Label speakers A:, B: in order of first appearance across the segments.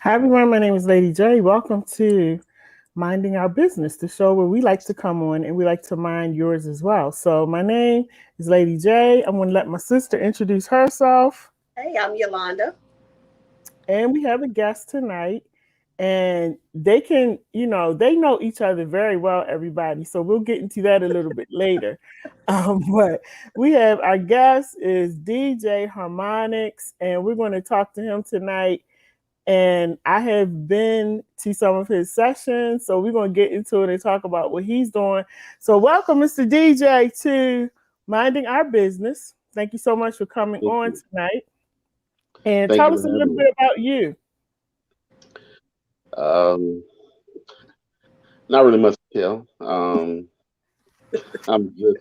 A: Hi everyone, my name is Lady J. Welcome to Minding Our Business, the show where we like to come on and we like to mind yours as well. So my name is Lady J. I'm going to let my sister introduce herself.
B: Hey, I'm Yolanda.
A: And we have a guest tonight. And they can, they know each other very well, everybody. So we'll get into that a little bit later. But we have our guest is DJ Harrmonix, and we're going to talk to him tonight, and I have been to some of his sessions, so we're going to get into it and talk about what he's doing. So welcome, Mr. DJ, to Minding Our Business. Thank you so much for coming
C: Thank
A: on
C: you.
A: tonight. And
C: Thank
A: tell
C: you
A: us
C: for
A: a little
C: having me.
A: bit about you.
C: Um, Not really much to tell. I'm just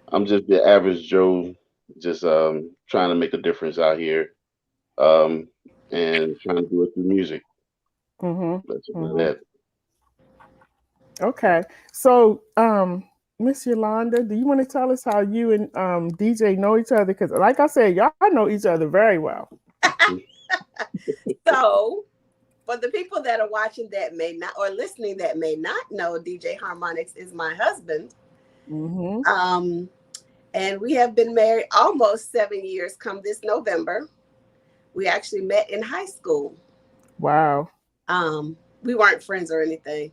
C: I'm just the average Joe, just trying to make a difference out here, um, and trying to do it through music.
A: Mm-hmm.
C: That's about
A: Mm-hmm.
C: it.
A: Okay. So, Miss Yolanda, do you want to tell us how you and DJ know each other? Because, like I said, y'all know each other very well.
B: So, for the people that are watching that may not, or listening that may not know, DJ Harrmonix is my husband.
A: Mm-hmm.
B: Um, and we have been married almost 7 years come this November. We actually met in high school.
A: Wow.
B: We weren't friends or anything.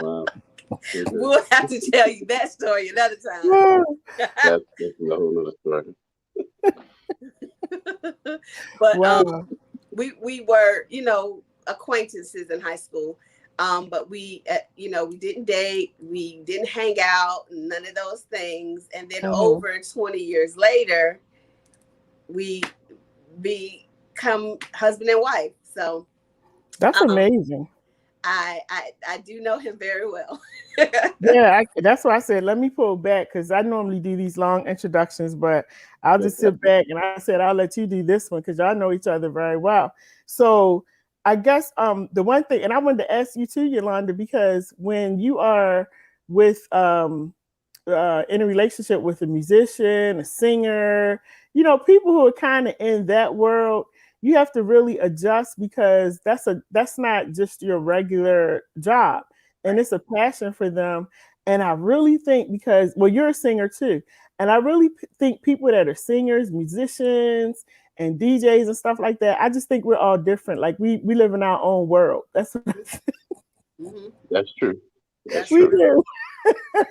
C: Wow. Okay.
B: We'll have to tell you that story another
C: That's a whole other story.
B: time. But
A: Wow.
B: we were, acquaintances in high school. But we didn't date, we didn't hang out, none of those things. And then
A: Mm-hmm.
B: over 20 years later, we become husband and wife. So
A: That's
B: um,
A: amazing.
B: I do know him very well.
A: Yeah, that's why I said let me pull back because I normally do these long introductions, but I'll just sit back and I said I'll let you do this one because y'all know each other very well. So I guess the one thing, and I wanted to ask you too, Yolanda, because when you are with in a relationship with a musician, a singer, people who are kind of in that world, you have to really adjust because that's not just your regular job, and
B: Right.
A: it's a passion for them. And I really think because you're a singer too, and I really think people that are singers, musicians, and DJs and stuff like that, I just think we're all different. Like we live in our own world. That's what
B: Hmm.
C: That's true. That's
B: That's
A: we
C: true.
B: true.
A: do.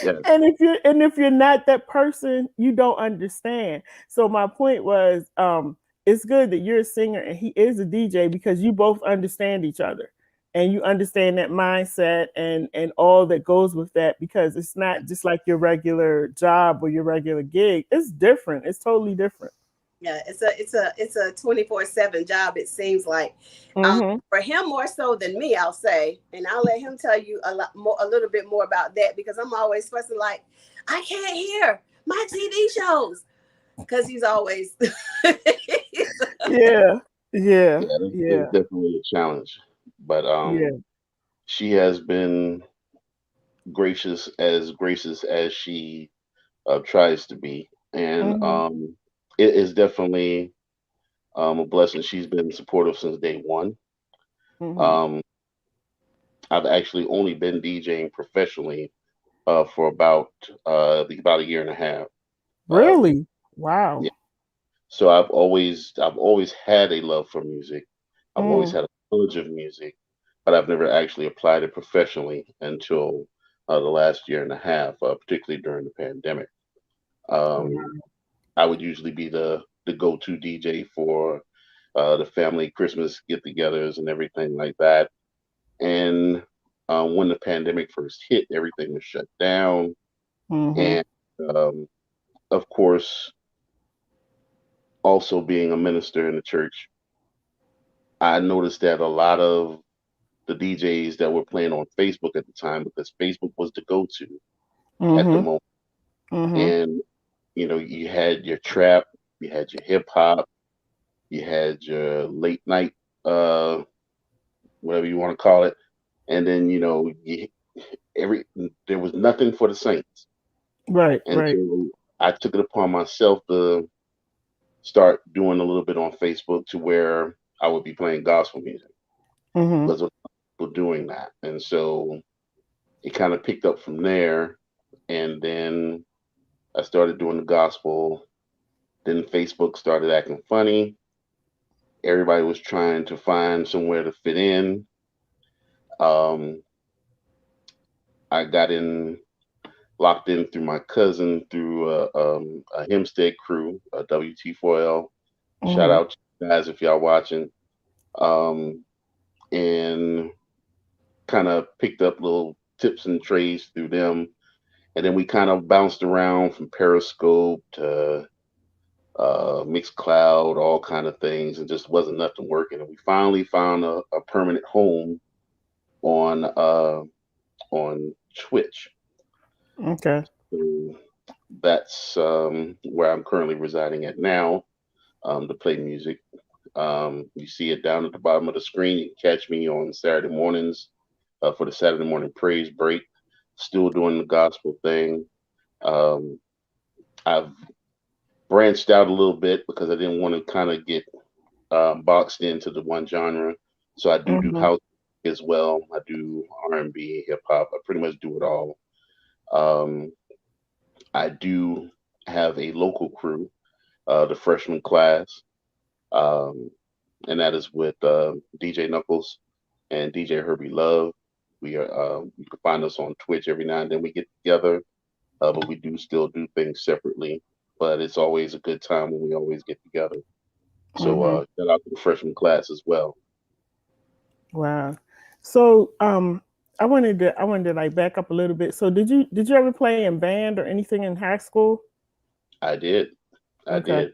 C: Yeah.
A: And if you're not that person, you don't understand. So my point was, it's good that you're a singer and he is a DJ because you both understand each other and you understand that mindset and all that goes with that, because it's not just like your regular job or your regular gig. It's different. It's totally different.
B: Yeah, it's a 24/7 job. It seems like,
A: Mm-hmm.
B: for him more so than me, I'll say, and I'll let him tell you a little bit more about that because I'm always fussing like I can't hear my TV shows because he's always.
A: Yeah. Yeah.
C: Yeah. It's
A: Yeah.
C: definitely a challenge, but
A: Yeah.
C: she has been gracious as she tries to be, and
A: Mm-hmm.
C: it is definitely a blessing. She's been supportive since day one.
A: Mm-hmm.
C: Um, I've actually only been DJing professionally for about a year and a half. Um,
A: Really? Wow.
C: yeah, so I've always had a love for music. I've always
A: Mm.
C: had a knowledge of music, but I've never actually applied it professionally until the last year and a half, particularly during the pandemic. Um, I would usually be the go-to DJ for the family Christmas get-togethers and everything like that. And when the pandemic first hit, everything was shut down.
A: Mm-hmm.
C: And um, of course, also being a minister in the church, I noticed that a lot of the DJs that were playing on Facebook at the time, because Facebook was the go-to at the
A: Mm-hmm.
C: moment,
A: Mm-hmm.
C: and you had your trap, you had your hip hop, you had your late night, uh, whatever you want to call it, and then every there was nothing for the saints,
A: Right,
C: and
A: right.
C: so I took it upon myself to start doing a little bit on Facebook to where I would be playing gospel music
A: Mm-hmm.
C: because of people doing that. And so it kind of picked up from there. And then I started doing the gospel. Then Facebook started acting funny. Everybody was trying to find somewhere to fit in. Um, I got in locked in through my cousin through a Hempstead crew, a WT4L. Shout
A: Mm-hmm.
C: out to you guys if y'all watching. Um, and kind of picked up little tips and trades through them. And then we kind of bounced around from Periscope to Mixcloud, all kind of things, and just wasn't nothing working. And we finally found a permanent home on on Twitch.
A: Okay.
C: So that's where I'm currently residing at now to play music. You see it down at the bottom of the screen. You can catch me on Saturday mornings for the Saturday morning praise break. Still doing the gospel thing. Um, I've branched out a little bit because I didn't want to kind of get boxed into the one genre. So I do
A: Mm-hmm.
C: house as well. I do R&B, hip hop. I pretty much do it all. Um, I do have a local crew, the freshman class, um, and that is with DJ Knuckles and DJ Herbie Love. We are you can find us on Twitch every now and then. We get together, but we do still do things separately. But it's always a good time when we always get together. So
A: Mm-hmm.
C: shout out to the freshman class as well.
A: Wow. So I wanted to like back up a little bit. So did you ever play in band or anything in high school?
C: I did. I
A: Okay.
C: did.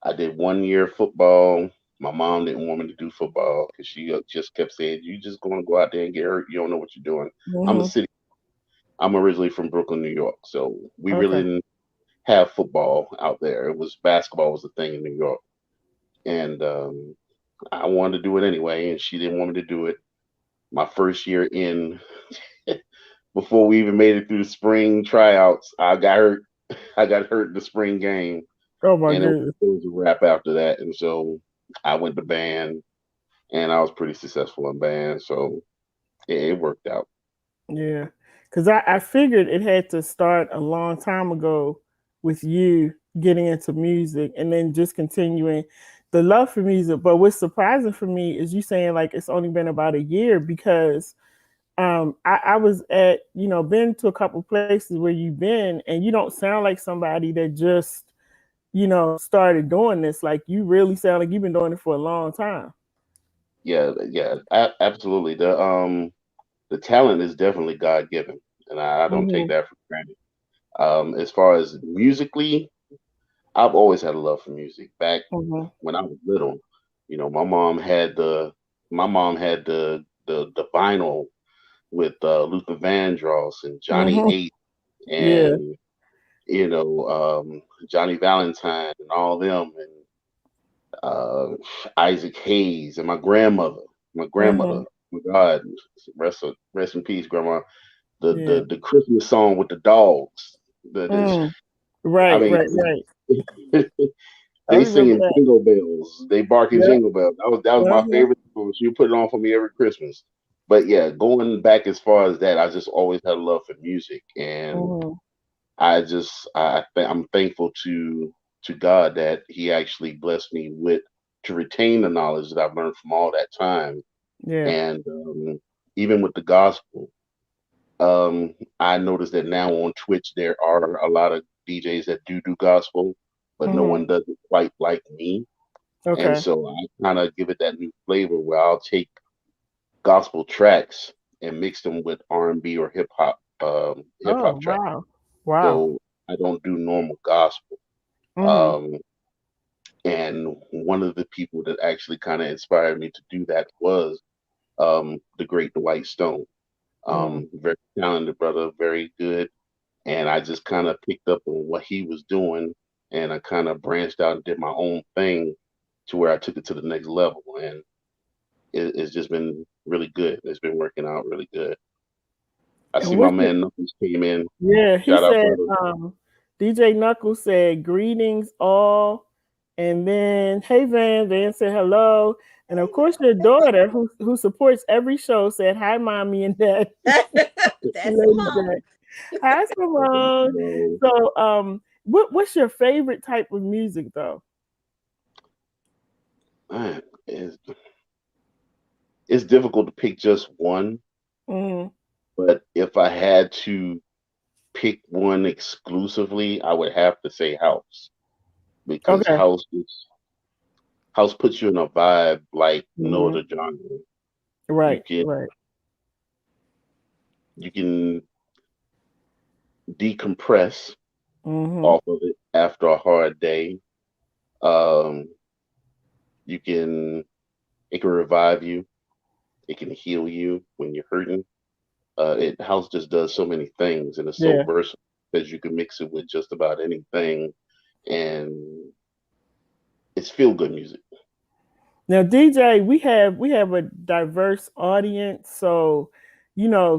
C: I did 1 year football. My mom didn't want me to do football because she just kept saying, "You just going to go out there and get hurt. You don't know what you're doing." I'm a
A: Mm-hmm.
C: city. I'm originally from Brooklyn, New York, so we really
A: Okay.
C: didn't have football out there. It was basketball was the thing in New York, and I wanted to do it anyway, and she didn't want me to do it. My first year in, before we even made it through the spring tryouts, I got hurt. I got hurt in the spring game,
A: Oh my
C: and
A: goodness.
C: it was a wrap after that. And so I went to band, and I was pretty successful in band, so it worked out.
A: Yeah. Cause I figured it had to start a long time ago with you getting into music and then just continuing the love for music. But what's surprising for me is you saying like it's only been about a year because I was at, been to a couple places where you've been and you don't sound like somebody that just, started doing this. Like you really sound like you've been doing it for a long time.
C: Yeah, yeah, absolutely. The talent is definitely God given, and I don't take
A: Mm-hmm.
C: that for granted. As far as musically, I've always had a love for music. Back
A: Mm-hmm.
C: when I was little, my mom had the vinyl with Luther Vandross and Johnny
A: Mm-hmm.
C: Ace
A: Yeah.
C: and Johnny Valentine and all them and uh, Isaac Hayes and my grandmother,
A: Mm-hmm.
C: my God, rest in peace, Grandma. The
A: Yeah.
C: the the Christmas song with the dogs.
A: Mm.
C: I
A: Right,
C: mean,
A: right, right. I
C: they
A: remember
C: singing
A: that.
C: jingle bells. They barking
A: Yeah.
C: jingle bells. That was my
A: Uh-huh.
C: favorite song. She would put it on for me every Christmas. But yeah, going back as far as that, I just always had a love for music, and
A: Mm-hmm.
C: I'm thankful to God that He actually blessed me with to retain the knowledge that I've learned from all that time,
A: Yeah.
C: and even with the gospel. I noticed that now on Twitch there are a lot of DJs that do gospel, but no
A: Mm-hmm.
C: one does it quite like me. And
A: Okay.
C: so I kind of give it that new flavor where I'll take gospel tracks and mix them with R&B or hip
A: Oh,
C: hop tracks.
A: wow. Wow.
C: So I don't do normal gospel.
A: Mm-hmm.
C: Um, and one of the people that actually kind of inspired me to do that was the great Dwight Stone.
A: Mm-hmm.
C: Very talented brother, very good. And I just kind of picked up on what he was doing, and I kind of branched out and did my own thing to where I took it to the next level, and it's just been really good. It's been working out really good. I
A: And
C: see my
A: what's it?
C: man Knuckles came in.
A: Yeah, he
C: Shout out,
A: said,
C: brother.
A: DJ Knuckles said, greetings all. And then, hey Van, Van said hello. And of course, your daughter, who supports every show, said hi, mommy and dad.
B: That's Simone.
A: Hi, Simone. So, what's your favorite type of music, though?
C: Man, it's difficult to pick just one,
A: Mm-hmm.
C: but if I had to pick one exclusively, I would have to say house, because
A: Okay.
C: house puts you in a vibe like no
A: Mm-hmm.
C: other genre. You
A: Right.
C: can
A: Right.
C: you can decompress
A: Mm-hmm.
C: off of it after a hard day. Um, you can it can revive you. It can heal you when you're hurting. House just does so many things, and it's so
A: Yeah.
C: versatile because you can mix it with just about anything, and it's feel good music.
A: Now, DJ, we have a diverse audience, so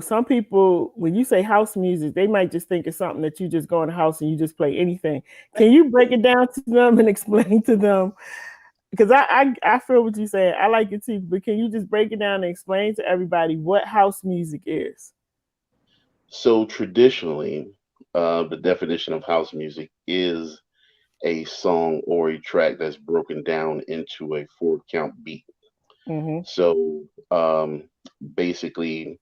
A: some people, when you say house music, they might just think it's something that you just go in the house and you just play anything. Can you break it down to them and explain to them? Because I feel what you're saying. I like it too, but can you just break it down and explain to everybody what house music is?
C: So traditionally, the definition of house music is a song or a track that's broken down into a 4 count beat.
A: Mm-hmm.
C: So basically,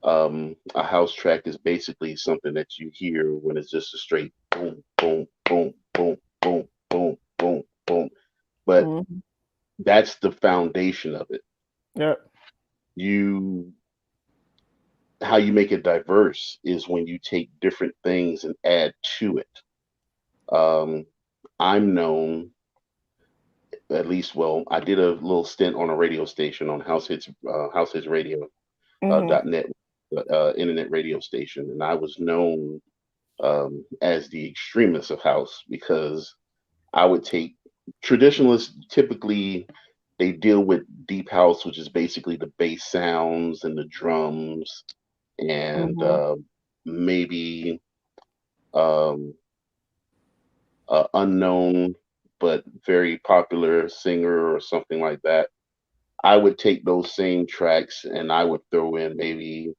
C: a house track is basically something that you hear when it's just a straight boom, boom, boom, boom, boom, boom, boom, boom. But
A: Mm-hmm.
C: that's the foundation of it.
A: Yep.
C: You How you make it diverse is when you take different things and add to it. Um, I'm known, at least, well, I did a little stint on a radio station on House Hits Radio
A: Mm-hmm.
C: .net, internet radio station, and I was known as the extremist of house because I would take traditionalists typically they deal with deep house, which is basically the bass sounds and the drums and
A: Mm-hmm.
C: maybe um, unknown but very popular singer or something like that. I would take those same tracks and I would throw in maybe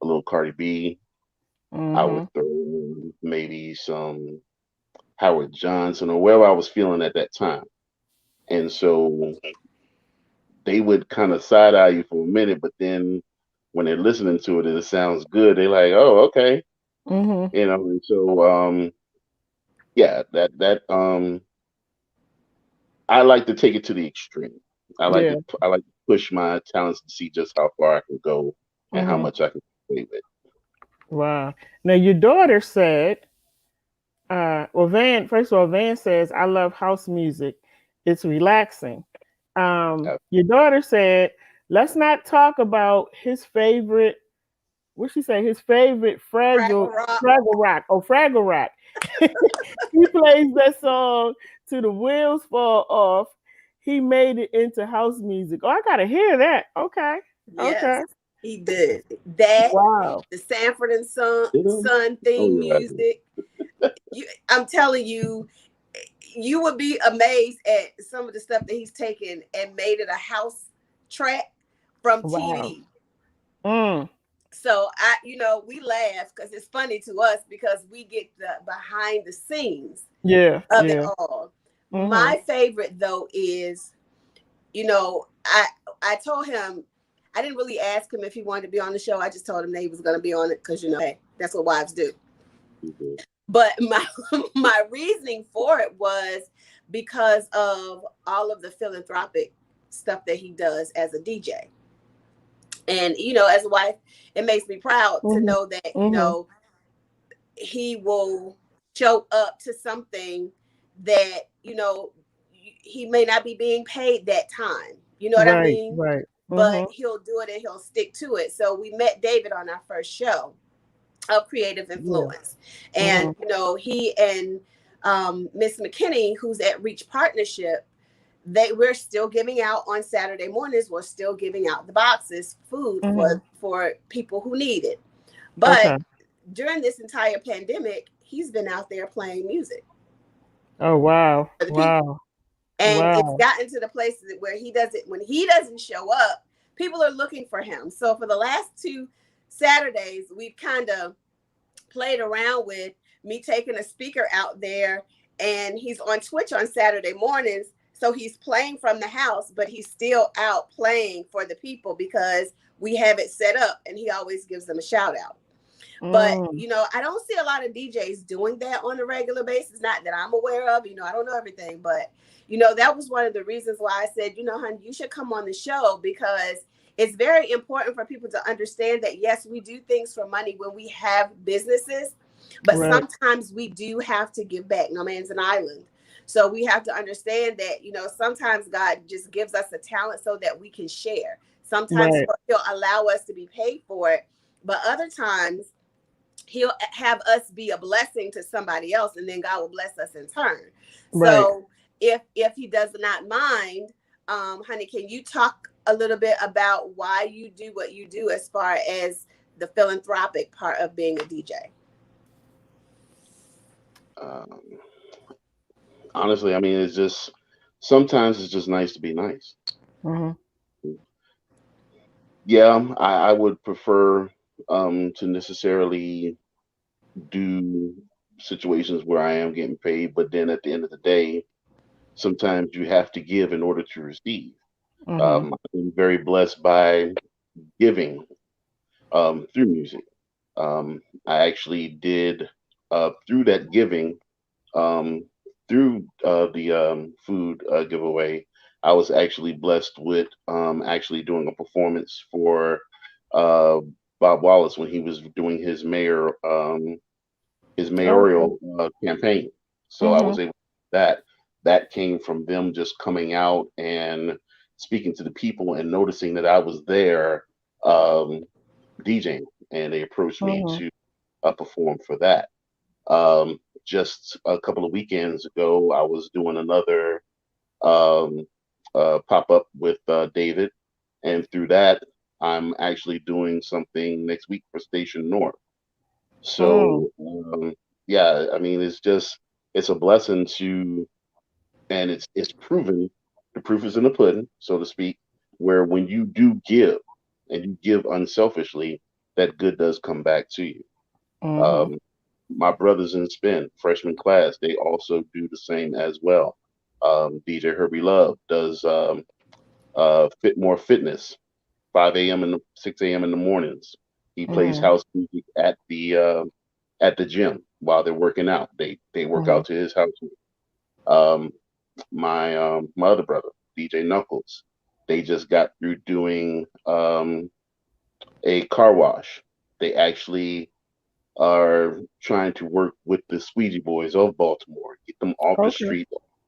C: a little Cardi B. I would
A: Mm-hmm.
C: throw in maybe some Howard Johnson or wherever I was feeling at that time. And so they would kind of side eye you for a minute, but then when they're listening to it and it sounds good, they're like, "Oh, okay,"
A: Mm-hmm.
C: And so, yeah, I like to take it to the extreme.
A: Yeah.
C: I like to push my talents to see just how far I can go and how
A: Mm-hmm.
C: much I can play with.
A: Wow. Now your daughter said, well, Van, first of all, Van says, I love house music. It's relaxing. Your daughter said, let's not talk about his favorite, what she say, his favorite
B: Fraggle Rock.
A: Fraggle Rock. Oh, Fraggle Rock. He plays that song till the wheels fall off. He made it into house music. Oh, I gotta hear that. Okay.
B: Yes,
A: Okay.
B: he did. That,
A: Wow.
B: the Sanford and
C: You know?
B: Son
C: Oh
B: theme
C: yeah.
B: music. I'm telling you, you would be amazed at some of the stuff that he's taken and made it a house track from
A: Wow.
B: TV.
A: Mm.
B: So we laugh because it's funny to us because we get the behind the scenes
A: Yeah.
B: of it
A: Yeah.
B: all.
A: Mm-hmm.
B: My favorite though is, I told him I didn't really ask him if he wanted to be on the show. I just told him that he was going to be on it because hey, that's what wives do.
C: Mhm.
B: But my my reasoning for it was because of all of the philanthropic stuff that he does as a DJ. And as a wife, it makes me proud to
A: Mm-hmm.
B: know that
A: Mm-hmm.
B: he will show up to something that he may not be being paid that time. You know what I
A: Right.
B: mean?
A: Right.
B: But
A: Mm-hmm.
B: he'll do it and he'll stick to it. So we met David on our first show of Creative
A: Yeah.
B: Influence, and
A: Mm-hmm.
B: he and Miss McKinney, who's at Reach Partnership, we're still giving out on Saturday mornings. We're still giving out the boxes, food
A: Mm-hmm.
B: for people who need it.
A: Okay.
B: But during this entire pandemic, he's been out there playing music.
A: Oh wow.
B: for the people.
A: Wow.
B: And it's
A: Wow.
B: gotten to the places where when he doesn't show up, people are looking for him. So for the last 2 Saturdays, we've kind of played around with me taking a speaker out there, and he's on Twitch on Saturday mornings. So he's playing from the house, but he's still out playing for the people because we have it set up, and he always gives them a shout out. But,
A: Mm.
B: I don't see a lot of DJs doing that on a regular basis. Not that I'm aware of. I don't know everything, but, that was one of the reasons why I said, honey, you should come on the show, because it's very important for people to understand that, yes, we do things for money when we have businesses, but
A: Right.
B: sometimes we do have to give back. No man's an island. So we have to understand that, sometimes God just gives us a talent so that we can share. Sometimes
A: Right.
B: he'll allow us to be paid for it, but other times he'll have us be a blessing to somebody else, and then God will bless us in turn.
A: Right.
B: So if he does not mind, honey, can you talk a little bit about why you do what you do as far as the philanthropic part of being a DJ?
C: Um, Honestly, I mean, it's just sometimes it's just nice to be nice.
A: Mm-hmm.
C: Yeah, I would prefer to necessarily do situations where I am getting paid, but then at the end of the day, sometimes you have to give in order to receive.
A: Mm-hmm.
C: I've been very blessed by giving through music. I actually did through that giving, um, through the food giveaway. I was actually blessed with actually doing a performance for uh, Bob Wallace when he was doing his
A: Okay.
C: mayoral campaign. So I
A: Mm-hmm.
C: was able to do that. That came from them just coming out and speaking to the people and noticing that I was there um, DJing, and they approached me
A: Mm-hmm.
C: to perform for that. Um, just a couple of weekends ago, I was doing another um, pop up with David, and through that, I'm actually doing something next week for Station North.
A: Mm.
C: So yeah, I mean, it's a blessing to, and it's proven. The proof is in the pudding, so to speak. Where when you do give, and you give unselfishly, that good does come back to you.
A: Mm-hmm.
C: Um, my brothers in spin, freshman class, they also do the same as well. DJ Herbie Love does Fit More Fitness, 5 a.m. and 6 a.m. in the mornings. He plays
A: Mm-hmm.
C: house music at the gym while they're working out. They work
A: Mm-hmm.
C: out to his house. Um, my other brother, DJ Knuckles, they just got through doing a car wash. They actually are trying to work with the Squeegee Boys of Baltimore, get them off the
A: Okay.
C: street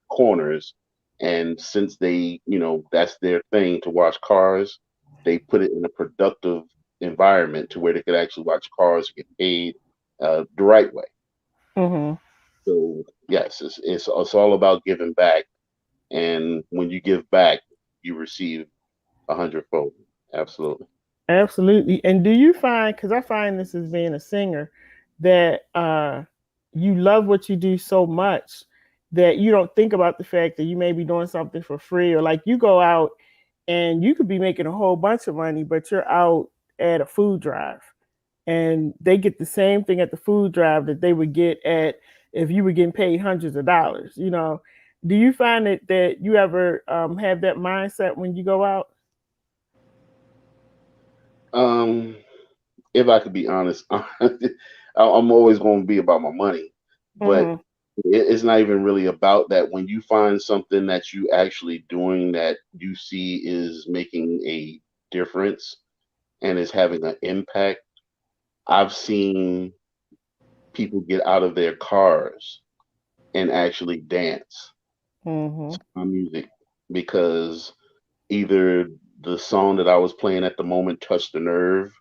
C: corners. And since that's their thing to watch cars, they put it in a productive environment to where they could actually watch cars get paid the right way.
A: Mm-hmm.
C: So yes, it's all about giving back, and when you give back, you receive 100-fold. Absolutely.
A: Absolutely. And do you find, because I find this as being a singer, that you love what you do so much that you don't think about the fact that you may be doing something for free, or like you go out and you could be making a whole bunch of money, but you're out at a food drive and they get the same thing at the food drive that they would get at if you were getting paid hundreds of dollars. Do you find that you ever have that mindset when you go out?
C: Um, if I could be honest, I'm always going to be about my money, but
A: Mm-hmm.
C: it's not even really about that. When you find something that you actually doing that you see is making a difference and is having an impact, I've seen people get out of their cars and actually dance
A: Mm-hmm.
C: to my music because either the song that I was playing at the moment touched a nerve,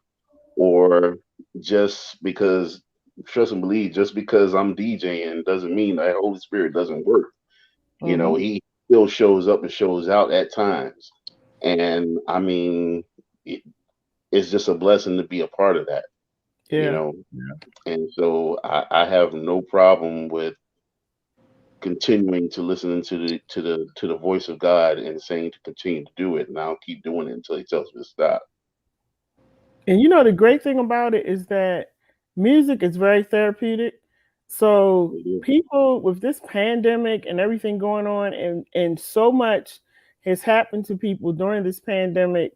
C: or just because, trust and believe, just because I'm DJing doesn't mean that Holy Spirit doesn't work.
A: Mm-hmm.
C: He still shows up and shows out at times. And I mean, it, it's just a blessing to be a part of that, you
A: Yeah.
C: know. And so I have no problem with continuing to listen to the voice of God and saying to continue to do it, and I'll keep doing it until He tells me to stop.
A: And you know the great thing about it is that music is very therapeutic. So people with this pandemic and everything going on, and so much has happened to people during this pandemic,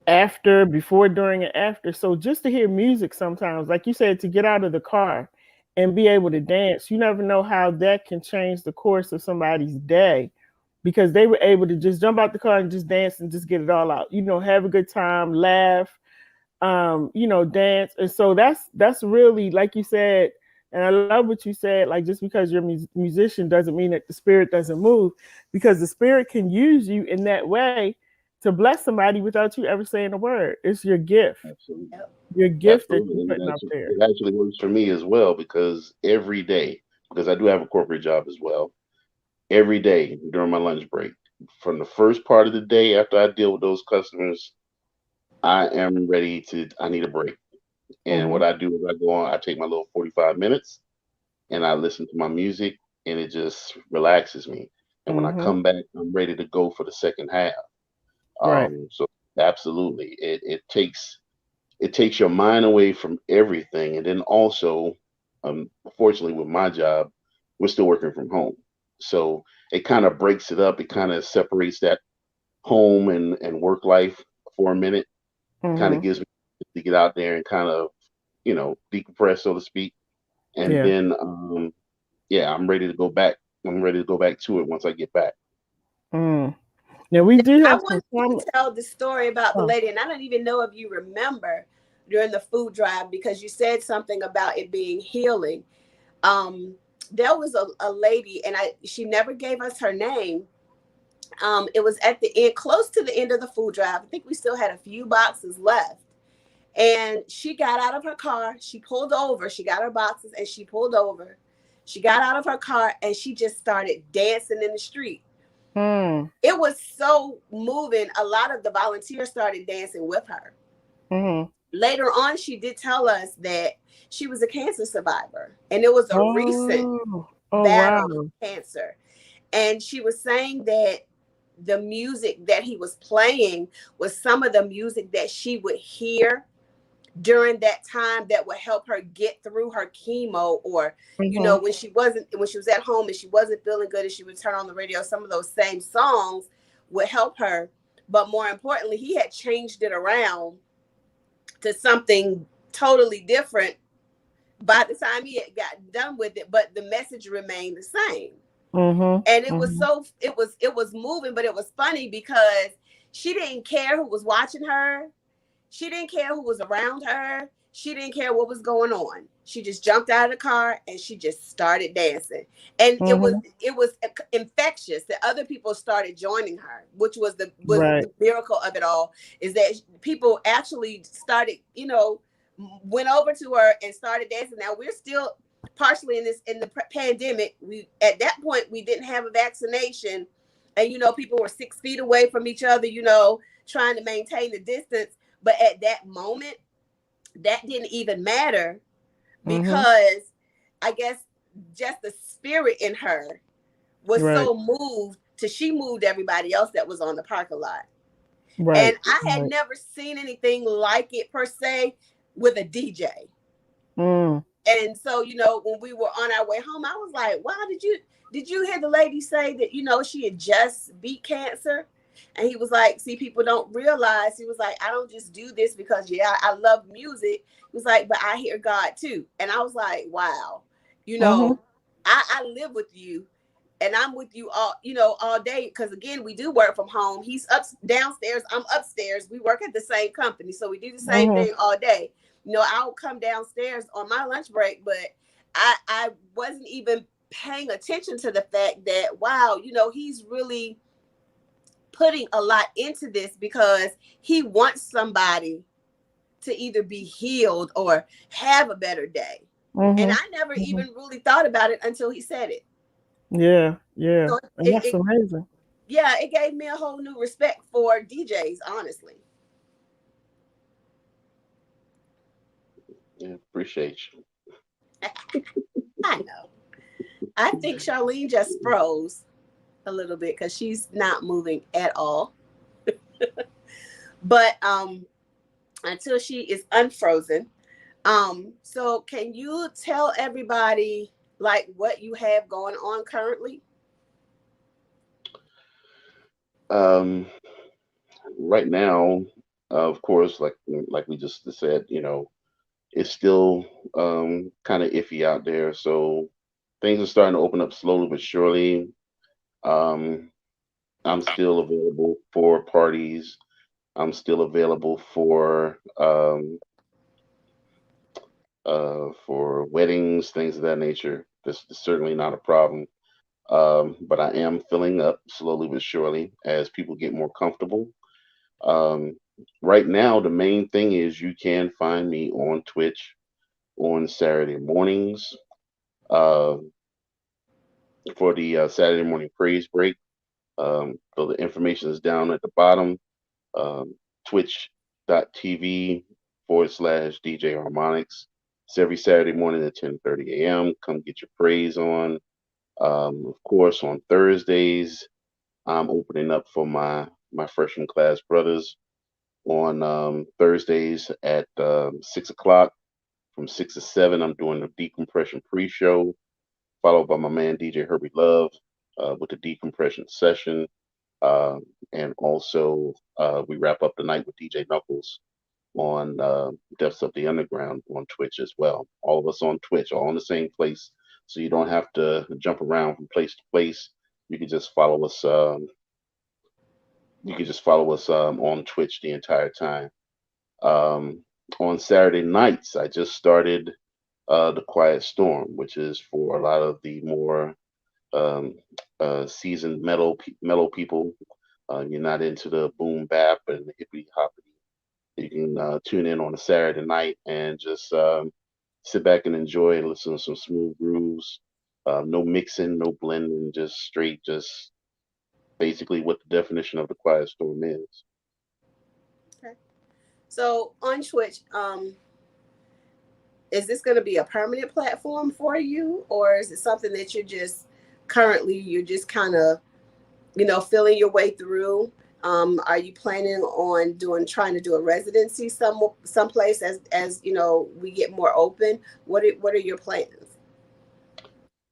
A: after, before, during, and after. So just to hear music sometimes, like you said, to get out of the car and be able to dance, you never know how that can change the course of somebody's day, because they were able to just jump out the car and just dance and just get it all out. You know, have a good time, laugh, you know, dance. And so that's really, like you said, and I love what you said, like just because you're a musician doesn't mean that the spirit doesn't move, because the spirit can use you in that way to bless somebody without you ever saying a word. It's your gift.
C: Absolutely.
A: Your gift that
C: Absolutely.
A: you're
C: And
A: putting out there.
C: it actually works for me as well, because every day, because I do have a corporate job as well, every day during my lunch break, from the first part of the day after I deal with those customers, I need a break. And what I do is I go on, I take my little 45 minutes and I listen to my music, and it just relaxes me. And when I come back, I'm ready to go for the second half.
A: Right.
C: So absolutely, it takes your mind away from everything, and then also, fortunately, with my job, we're still working from home, so it kind of breaks it up. It kind of separates that home and work life for a minute. Kind of gives me to get out there and kind of, decompress, so to speak, and
A: Yeah.
C: then yeah, I'm ready to go back. I'm ready to go back to it once I get back.
A: Mm. Now we do
B: I
A: have some
B: want you to tell the story about the lady, and I don't even know if you remember during the food drive, because you said something about it being healing. Um, there was a lady, and she never gave us her name. It was at the end, close to the end of the food drive. I think we still had a few boxes left. And she got out of her car. She pulled over. She got her boxes and she pulled over. She got out of her car and she just started dancing in the street. It was so moving. A lot of the volunteers started dancing with her. Later on, she did tell us that she was a cancer survivor, and it was a recent battle with
A: wow.
B: cancer. And she was saying that the music that he was playing was some of the music that she would hear during that time that would help her get through her chemo, or when she was at home and she wasn't feeling good and she would turn on the radio, some of those same songs would help her. But more importantly, he had changed it around to something totally different by the time he had got done with it, but the message remained the same. And it was it was moving, but it was funny because she didn't care who was watching her. She didn't care who was around her. She didn't care what was going on. She just jumped out of the car and she just started dancing. And it was infectious that other people started joining her, which was the miracle of it all, is that people actually started, went over to her and started dancing. Now we're still partially in the pandemic. We, at that point, we didn't have a vaccination, and people were 6 feet away from each other, trying to maintain the distance. But at that moment, that didn't even matter, because I guess just the spirit in her was so moved to she moved everybody else that was on the parking lot. And I had never seen anything like it per se with a DJ. And so, when we were on our way home, I was like, wow, did you hear the lady say that, she had just beat cancer? And he was like, see, people don't realize. He was like, I don't just do this because, yeah, I love music. He was like, but I hear God too. And I was like, wow, I live with you, and I'm with you all day. Because again, we do work from home. He's downstairs. I'm upstairs. We work at the same company. So we do the same thing all day. I'll come downstairs on my lunch break, but I wasn't even paying attention to the fact that, wow, he's really putting a lot into this because he wants somebody to either be healed or have a better day. And I never even really thought about it until he said it.
A: Yeah.
B: So
A: And that's amazing.
B: Yeah, it gave me a whole new respect for DJs, honestly.
C: Yeah, appreciate you.
B: I know. I think Charlene just froze a little bit because she's not moving at all. But until she is unfrozen, so can you tell everybody like what you have going on currently?
C: Um, right now, of course, like we just said, it's still kind of iffy out there. So things are starting to open up slowly but surely. Um, I'm still available for parties. I'm still available for weddings, things of that nature. This is certainly not a problem. But I am filling up slowly but surely as people get more comfortable. Um, right now, the main thing is you can find me on Twitch on Saturday mornings uh, for the Saturday morning praise break. So the information is down at the bottom. Um, Twitch.tv/DJ Harrmonix. It's every Saturday morning at 10:30 a.m. Come get your praise on. Of course, on Thursdays, I'm opening up for my freshman class brothers on Thursdays at 6 o'clock. From 6 to 7, I'm doing the decompression pre-show, followed by my man DJ Herbie Love with the decompression session. And also, we wrap up the night with DJ Knuckles on Depths of the Underground on Twitch as well. All of us on Twitch, all in the same place. So you don't have to jump around from place to place. You can just follow us. You can just follow us on Twitch the entire time. Um, on Saturday nights, I just started the Quiet Storm, which is for a lot of the more um, seasoned metal people. You're not into the boom bap and the hippity hoppity. You can tune in on a Saturday night and just sit back and enjoy and listen to some smooth grooves. No mixing, no blending, just straight, just basically what the definition of the Quiet Storm is.
B: Okay. So on Twitch, is this going to be a permanent platform for you, or is it something that you're just kind of feeling your way through? Are you planning on trying to do a residency someplace as we get more open? What are your plans?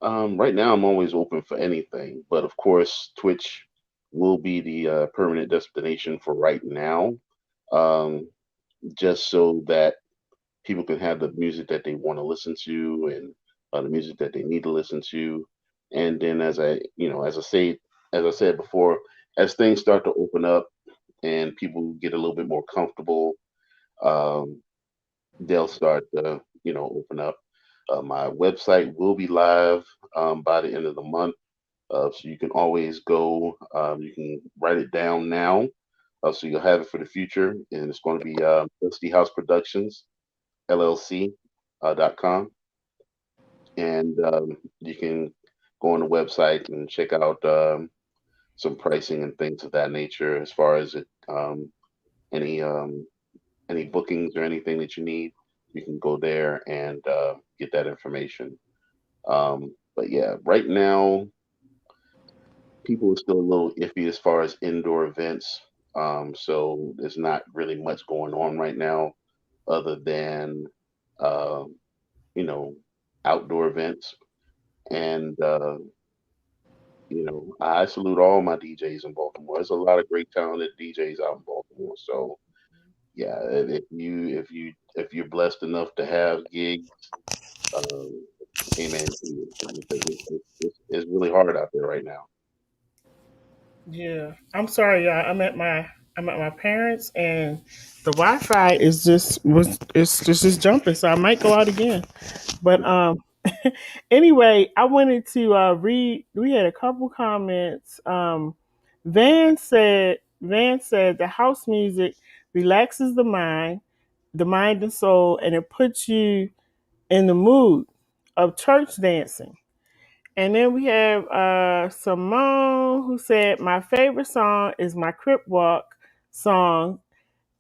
C: Right now, I'm always open for anything, but of course, Twitch will be the permanent destination for right now, um, just so that people can have the music that they want to listen to and the music that they need to listen to. And then, as I said before, as things start to open up and people get a little bit more comfortable, um, they'll start to, open up. My website will be live by the end of the month. So you can always go, you can write it down now. So you'll have it for the future. And it's going to be Dusty House Productions, LLC.com. And you can go on the website and check out some pricing and things of that nature as far as any any bookings or anything that you need. You can go there and get that information. But yeah, right now people are still a little iffy as far as indoor events. So there's not really much going on right now other than, uh, you know, outdoor events. And, I salute all my DJs in Baltimore. There's a lot of great talented DJs out in Baltimore. So yeah, if you're blessed enough to have gigs, um, amen to you because it's really hard out there right now.
A: Yeah, I'm sorry, y'all. I'm at my parents, and the Wi-Fi is just jumping, so I might go out again. But anyway, I wanted to read. We had a couple comments. Van said the house music relaxes the mind and soul, and it puts you in the mood of church dancing. And then we have Simone who said, my favorite song is my Crip Walk song.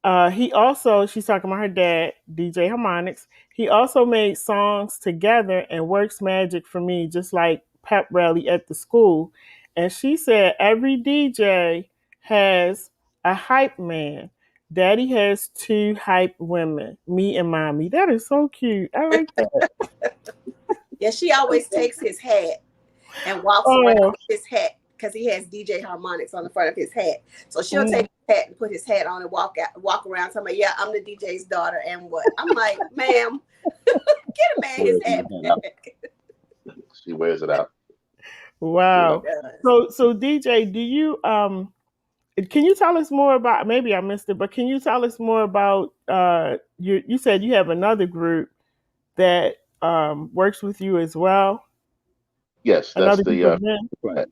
A: She's talking about her dad, DJ Harrmonix. He also made songs together and works magic for me, just like pep rally at the school, and she said every DJ has a hype man. Daddy has two hype women, me and mommy. That is so cute. I like that.
B: Yeah, she always takes his hat and walks around
A: Oh,
B: with his hat because he has DJ Harrmonix on the front of his hat. So she'll
A: mm,
B: take his hat and put his hat on and walk around talking about, yeah, I'm the DJ's daughter and what. I'm like, ma'am, get a man his hat back.
C: She wears it out.
B: She
A: wow.
B: does.
A: So DJ, do you can you tell us more about, maybe I missed it, but can you tell us more about you said you have another group that works with you as well?
C: Yes, that's
A: Another group
C: the
A: of men?
C: class.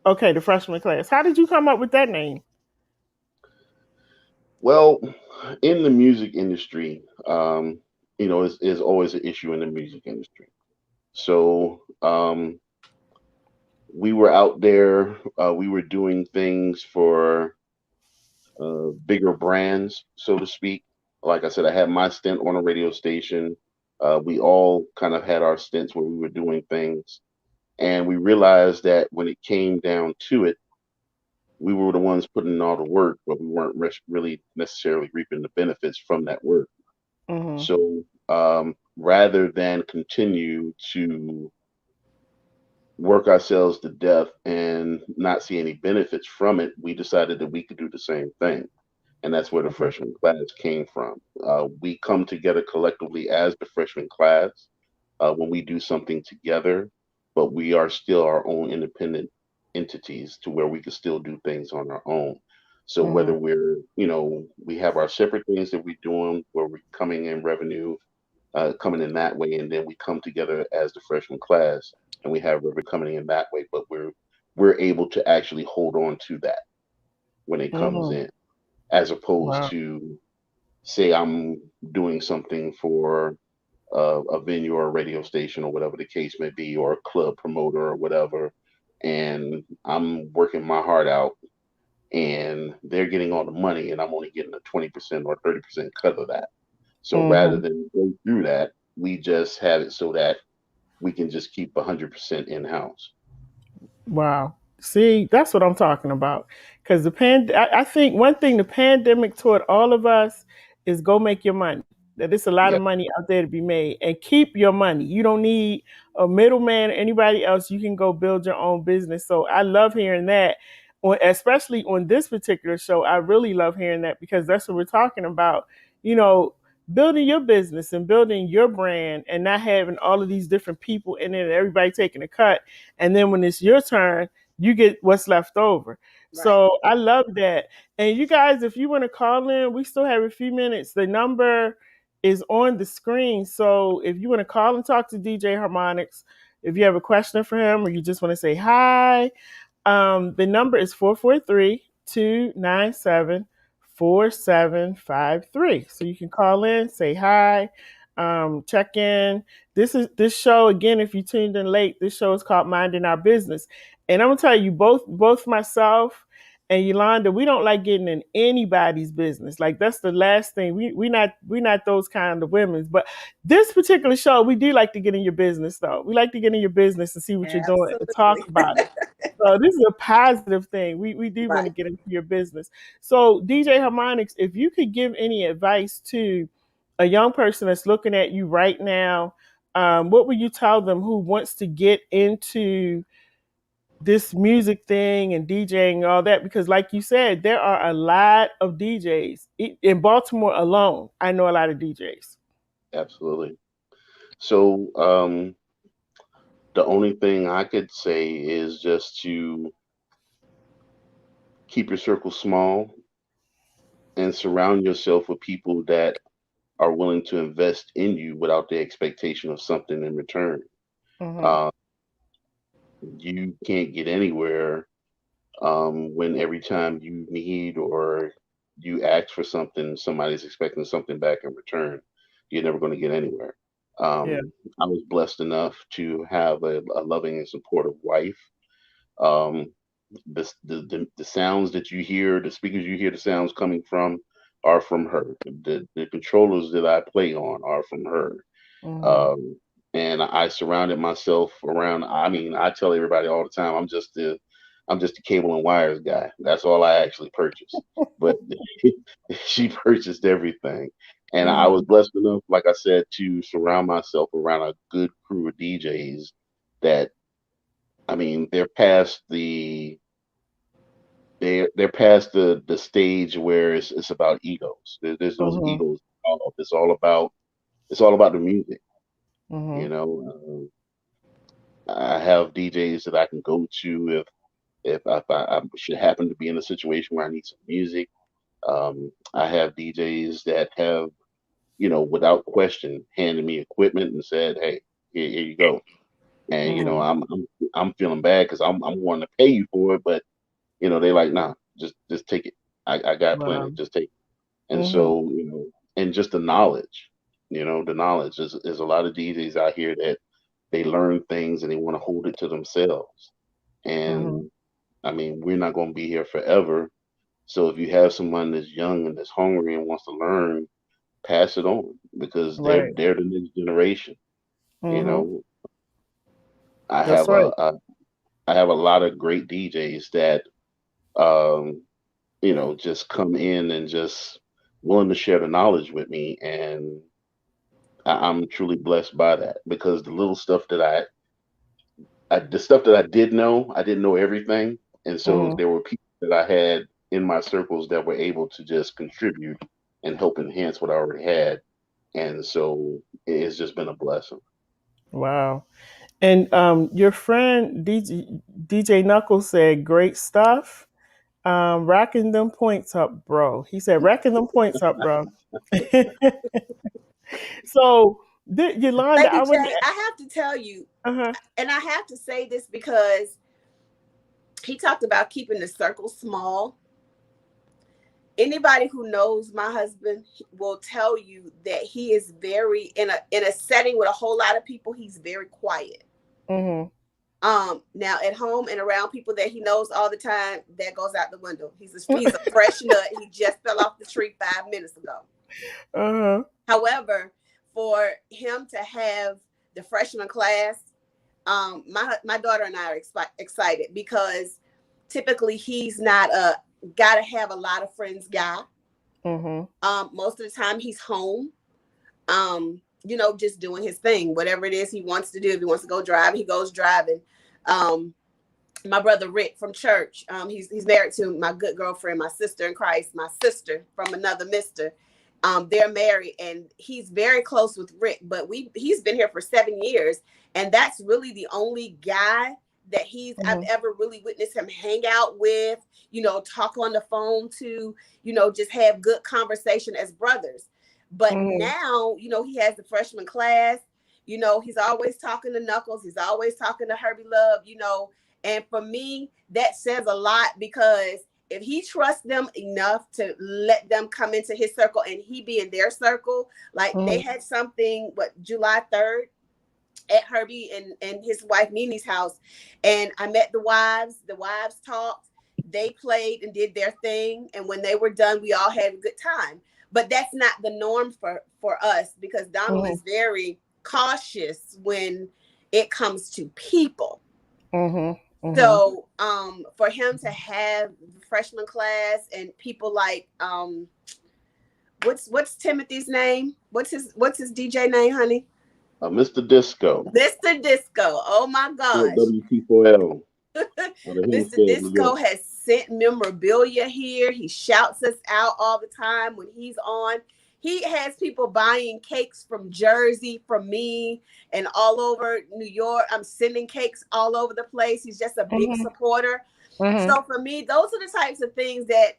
A: Okay, the freshman class. How did you come up with that name?
C: Well, in the music industry, is always an issue in the music industry. So we were out there. We were doing things for bigger brands, so to speak. Like I said, I had my stint on a radio station. We all kind of had our stints where we were doing things, and we realized that when it came down to it, we were the ones putting in all the work, but we weren't really necessarily reaping the benefits from that work.
A: Mm-hmm.
C: So rather than continue to work ourselves to death and not see any benefits from it, we decided that we could do the same thing. And that's where the
A: Okay.
C: freshman class came from. We come together collectively as the freshman class when we do something together, but we are still our own independent entities to where we can still do things on our own. So
A: Mm-hmm.
C: whether we have our separate things that we're doing where we're coming in revenue, coming in that way, and then we come together as the freshman class and we have revenue coming in that way, but we're able to actually hold on to that when it comes
A: Mm-hmm.
C: in, as opposed
A: Wow.
C: to say I'm doing something for a venue or a radio station or whatever the case may be, or a club promoter or whatever, and I'm working my heart out, and they're getting all the money, and I'm only getting a 20% or 30% cut of that. So rather
A: Mm-hmm.
C: than go through that, we just have it so that we can just keep 100% in house.
A: Wow. See, that's what I'm talking about. Because I think one thing the pandemic taught all of us is go make your money. That it's a lot
C: Yeah,
A: of money out there to be made, and keep your money. You don't need a middleman or anybody else. You can go build your own business. So I love hearing that, especially on this particular show. I really love hearing that because that's what we're talking about. You know, building your business and building your brand, and not having all of these different people in it and everybody taking a cut, and then when it's your turn, you get what's left over.
B: Right.
A: So I love that. And you guys, if you want to call in, we still have a few minutes. The number is on the screen. So if you want to call and talk to DJ Harrmonix, if you have a question for him or you just want to say hi, the number is 443-297-4753. So you can call in, say hi, check in. This show again. If you tuned in late, this show is called Minding Our Business, and I'm gonna tell you both myself and Yolanda, we don't like getting in anybody's business. Like that's the last thing. We not those kind of women. But this particular show, we do like to get in your business though. We like to get in your business and see what you're doing and talk
B: Absolutely.
A: about it. So this is a positive thing. We do want to
B: Right.
A: get into your business. So DJ Harrmonix, if you could give any advice to a young person that's looking at you right now, what would you tell them who wants to get into this music thing and DJing and all that? Because like you said, there are a lot of DJs in Baltimore alone. I know a lot of DJs.
C: absolutely. So the only thing I could say is just to keep your circle small and surround yourself with people that are willing to invest in you without the expectation of something in return.
A: Mm-hmm.
C: Uh, you can't get anywhere when every time you need or you ask for something, somebody's expecting something back in return. You're never going to get anywhere.
A: Yeah.
C: I was blessed enough to have a loving and supportive wife. Um, the sounds that you hear, the speakers you hear, the sounds coming from are from her. The controllers that I play on are from her.
A: Mm-hmm.
C: Um, and I surrounded myself around. I mean, I tell everybody all the time, I'm just the cable and wires guy. That's all I actually purchase. But she purchased everything, and I was
A: Mhm.
C: blessed enough, like I said, to surround myself around a good crew of DJs that, I mean, they're past the stage where it's about egos. There's no
A: Mhm.
C: egos involved. It's all about the music. You
A: Mhm.
C: know, I have DJs that I can go to if I should happen to be in a situation where I need some music. I have DJs that have, without question, handed me equipment and said, "Hey, here you go." And
A: Mhm.
C: I'm feeling bad because I'm wanting to pay you for it, but they like, nah, just take it. I got plenty.
A: Wow.
C: Just take it. And
A: Mhm.
C: so, and just the knowledge is a lot of DJs out here that they learn things and they want to hold it to themselves.
A: Mhm.
C: And I mean, we're not going to be here forever. So if you have someone that's young and that's hungry and wants to learn, pass it on because they're
A: Right.
C: they're the next generation. You
A: Mhm.
C: know, I
A: That's
C: have
A: right.
C: I have a lot of great DJs that um, just come in and just willing to share the knowledge with me, and I'm truly blessed by that because the little stuff that the stuff that I did know, I didn't know everything, and so
A: Mhm.
C: there were people that I had in my circles that were able to just contribute and help enhance what I already had, and so it's just been a blessing.
A: Wow. And your friend DJ Knuckles said, "Great stuff. Racking them points up, bro." He said, "Racking them points up, bro." So, Yolanda,
B: Lady
A: I
B: J,
A: want to.
B: I have to tell you,
A: Uh-huh.
B: and I have to say this because he talked about keeping the circle small. Anybody who knows my husband will tell you that he is very in a setting with a whole lot of people, he's very quiet.
A: Mhm.
B: Now at home and around people that he knows all the time, that goes out the window. He's a fresh nut. He just fell off the tree 5 minutes ago.
A: Uh-huh.
B: However, for him to have the freshman class, my daughter and I are excited because typically he's not a gotta have a lot of friends guy.
A: Mhm.
B: Most of the time he's home, just doing his thing, whatever it is he wants to do. If he wants to go driving, he goes driving. Um, my brother Rick from church, he's married to my good girlfriend, my sister in Christ, my sister from another mister. They're married, and he's very close with Rick. But he's been here for 7 years, and that's really the only guy that I've
A: Mhm.
B: ever really witnessed him hang out with. Talk on the phone to, just have good conversation as brothers. But
A: Mhm.
B: now, he has the freshman class. He's always talking to Knuckles. He's always talking to Herbie Love. And for me, that says a lot because if he trusts them enough to let them come into his circle and he be in their circle, like they
A: Mhm.
B: had something, July 3rd at Herbie and his wife Nini's house. And I met the wives. The wives talked. They played and did their thing. And when they were done, we all had a good time. But that's not the norm for us because Donald
A: Mhm.
B: is very cautious when it comes to people.
A: Mhm. Mhm.
B: So for him to have the freshman class and people like what's Timothy's name? What's his DJ name, honey?
C: Mr. Disco,
B: Mr. Disco. Oh my gosh.
C: WT4L out of
B: Mr.
C: Hempstead, New
B: Disco
C: York.
B: has sent memorabilia here. He shouts us out all the time when he's on. He has people buying cakes from Jersey from me and all over New York. I'm sending cakes all over the place. He's just a big
A: Mhm.
B: supporter.
A: Mhm.
B: So for me, those are the types of things that,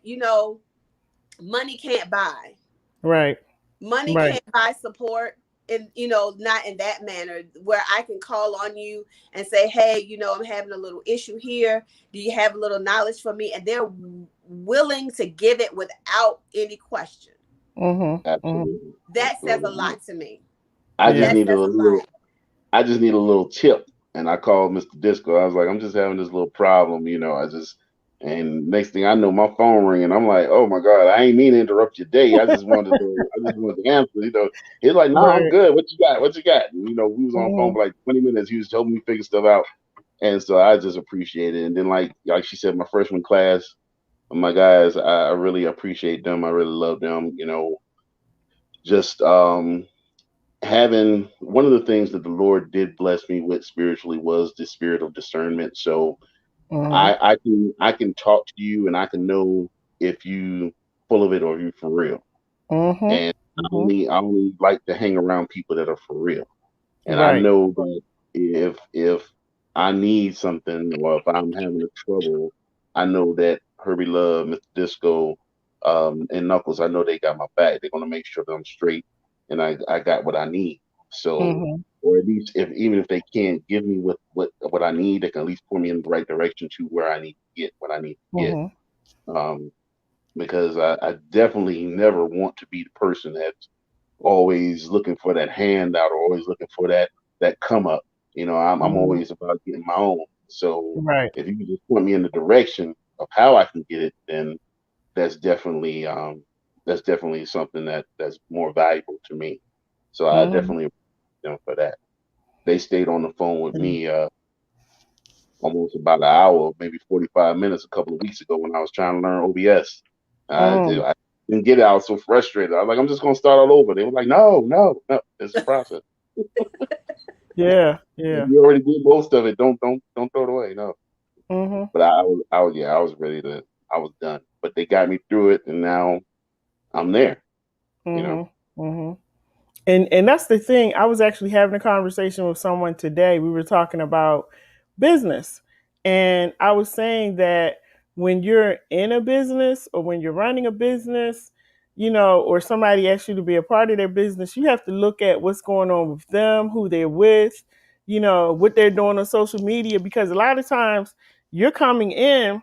B: money can't buy.
A: Right.
B: Money
A: Right.
B: can't buy support, and not in that manner where I can call on you and say, hey, I'm having a little issue here. Do you have a little knowledge for me? And they're willing to give it without any question.
A: Mhm. Mhm.
C: Absolutely,
B: That says a
C: absolutely.
B: lot to me.
C: I just
A: Yeah.
B: That
C: needed
B: says
C: a
B: a lot.
C: little. I just need a little tip. And I called Mr. Disco. I was like, I'm just having this little problem. I just And next thing I know, my phone ringing. I'm like, oh my God, I ain't mean to interrupt your day. I just wanted to answer. He's like, no, I'm
A: Right.
C: good. What you got? What you got? And, we was on the phone
A: Mm-hmm.
C: for like 20 minutes. He was helping me figure stuff out. And so I just appreciate it. And then like she said, my freshman class, my guys, I really appreciate them. I really love them. Just having one of the things that the Lord did bless me with spiritually was the spirit of discernment. So
A: Mm-hmm.
C: I can talk to you and I can know if you full of it or you for real.
A: Mm-hmm.
C: And
A: Mm-hmm.
C: I only like to hang around people that are for real. And I
A: Right.
C: know that if I need something or if I'm having a trouble, I know that Herbie Love, Mr. Disco, and Knuckles, I know they got my back. They're gonna make sure that I'm straight and I got what I need. So,
A: Mm-hmm.
C: or at least even if they can't give me what I need, they can at least point me in the right direction to where I need to get what I need to get.
A: Mm-hmm.
C: Um, because I definitely never want to be the person that's always looking for that handout or always looking for that come up. I'm
A: Mm-hmm.
C: always about getting my own. So
A: Right.
C: if you can just point me in the direction of how I can get it, then that's definitely that's definitely something that's more valuable to me. So I
A: Mm-hmm.
C: definitely appreciate them for that. They stayed on the phone with me almost about an hour, maybe 45 minutes a couple of weeks ago when I was trying to learn OBS.
A: Mm.
C: I didn't get it. I was so frustrated. I was like, I'm just going to start all over. They were like, no, no, no. It's a process.
A: Yeah. Yeah.
C: You already did most of it. Don't throw it away. No.
A: Mm-hmm.
C: But I was ready to, I was done. But they got me through it and now I'm there, you know?
A: Mm-hmm. Mm-hmm. And that's the thing. I was actually having a conversation with someone today. We were talking about business. And I was saying that when you're in a business or when you're running a business, or somebody asks you to be a part of their business, you have to look at what's going on with them, who they're with, what they're doing on social media, because a lot of times you're coming in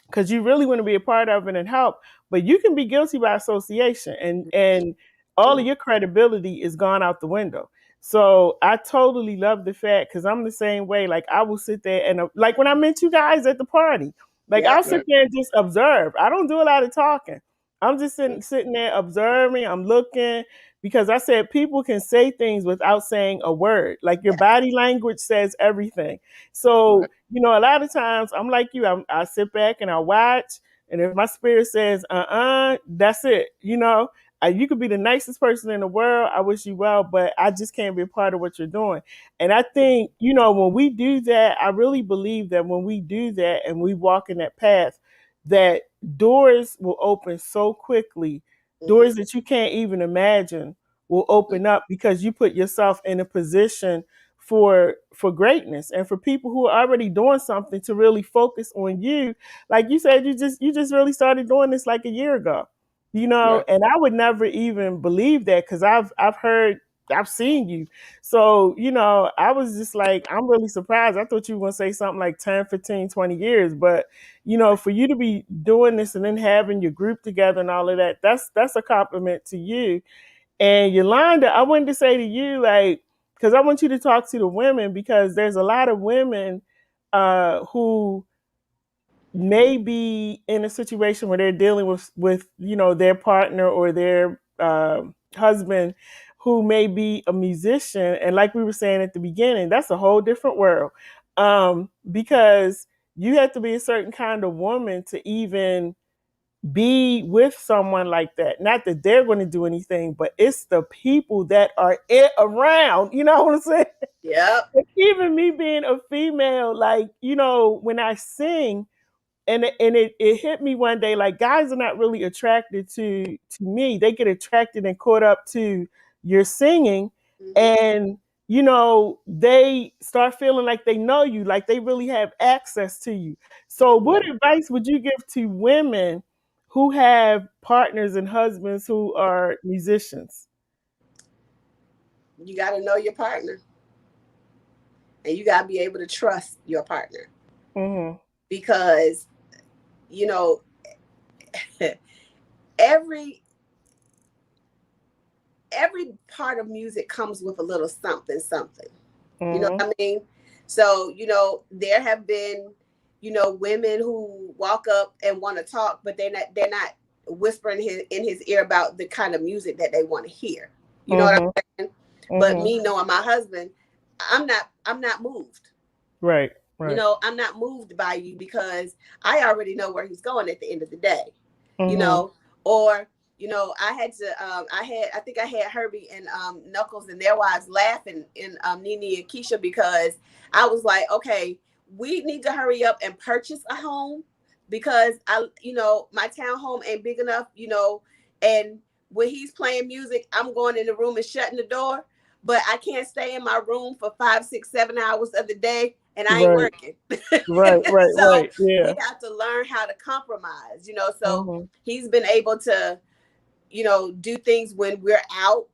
A: because you really want to be a part of it and help, but you can be guilty by association, and all of your credibility is gone out the window. So I totally love the fact, because I'm the same way. Like, I will sit there and like when I met you guys at the party, like I'll
B: Yep.
A: sit
C: Right.
A: there and just observe. I don't do a lot of talking. I'm just
C: Right.
A: sitting there observing. I'm looking, because I said people can say things without saying a word. Like, your body language says everything.
C: Right.
A: So, a lot of times I'm like you. I sit back and I watch, and if my spirit says, that's it. You could be the nicest person in the world. I wish you well, but I just can't be a part of what you're doing. And I think, when we do that, I really believe that when we do that and we walk in that path, that doors will open so quickly,
B: Mm-hmm.
A: doors that you can't even imagine will open up, because you put yourself in a position for greatness, and for people who are already doing something to really focus on you. Like you said, you just really started doing this like a year ago.
C: Right.
A: And I would never even believe that, because I've heard, I've seen you. So, I was just like, I'm really surprised. I thought you were going to say something like 10, 15, 20 years. But, for you to be doing this and then having your group together and all of that, that's a compliment to you. And Yolanda, I wanted to say to you, like, because I want you to talk to the women, because there's a lot of women who may be in a situation where they're dealing with their partner or their husband, who may be a musician, and like we were saying at the beginning, that's a whole different world, because you have to be a certain kind of woman to even be with someone like that. Not that they're going to do anything, but it's the people that are around. You know what I'm saying?
B: Yep.
A: Like, even me being a female, like, when I sing, and it hit me one day, like, guys are not really attracted to me. They get attracted and caught up to your singing,
B: Mm-hmm.
A: and they start feeling like they know you, like they really have access to you. So what
C: Right.
A: advice would you give to women who have partners and husbands who are musicians?
B: You got to know your partner, and you got to be able to trust your partner,
A: Mm-hmm.
B: because you know every every part of music comes with a little something something. You know
A: Mm-hmm.
B: what I mean? So, there have been, women who walk up and want to talk, but they're not whispering in his ear about the kind of music that they want to hear. You know what I'm saying? But me knowing my husband, I'm not moved.
A: Right.
B: I'm not moved by you because I already know where he's going at the end of the day. Or I think I had Herbie and Knuckles and their wives laughing in Nene and Keisha, because I was like, okay, we need to hurry up and purchase a home, because my townhome ain't big enough, and when he's playing music, I'm going in the room and shutting the door, but I can't stay in my room for 5, 6, 7 hours of the day, and I ain't working. So
A: Yeah.
B: we have to learn how to compromise, so he's been able to, do things when we're out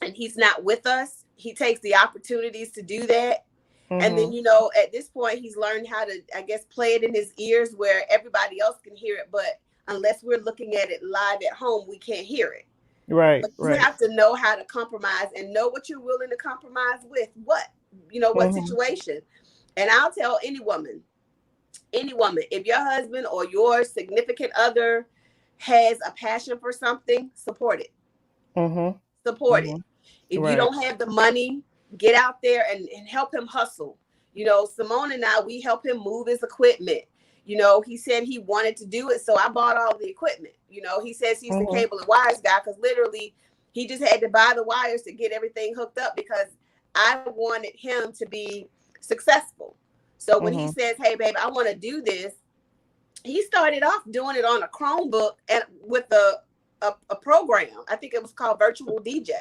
B: and he's not with us. He takes the opportunities to do that. And then, at this point, he's learned how to, I guess, play it in his ears where everybody else can hear it. But unless we're looking at it live at home, we can't hear it.
A: Right.
B: But you have to know how to compromise and know what you're willing to compromise with. What situation. And I'll tell any woman, if your husband or your significant other has a passion for something, support it. Support it. If you don't have the money, get out there and help him hustle. Simone and I, we help him move his equipment. He said he wanted to do it, so I bought all the equipment. He says he's the cable and wires guy, because literally he just had to buy the wires to get everything hooked up, because I wanted him to be successful. So when he says, hey, babe, I want to do this, he started off doing it on a Chromebook and with a program. I think it was called Virtual DJ.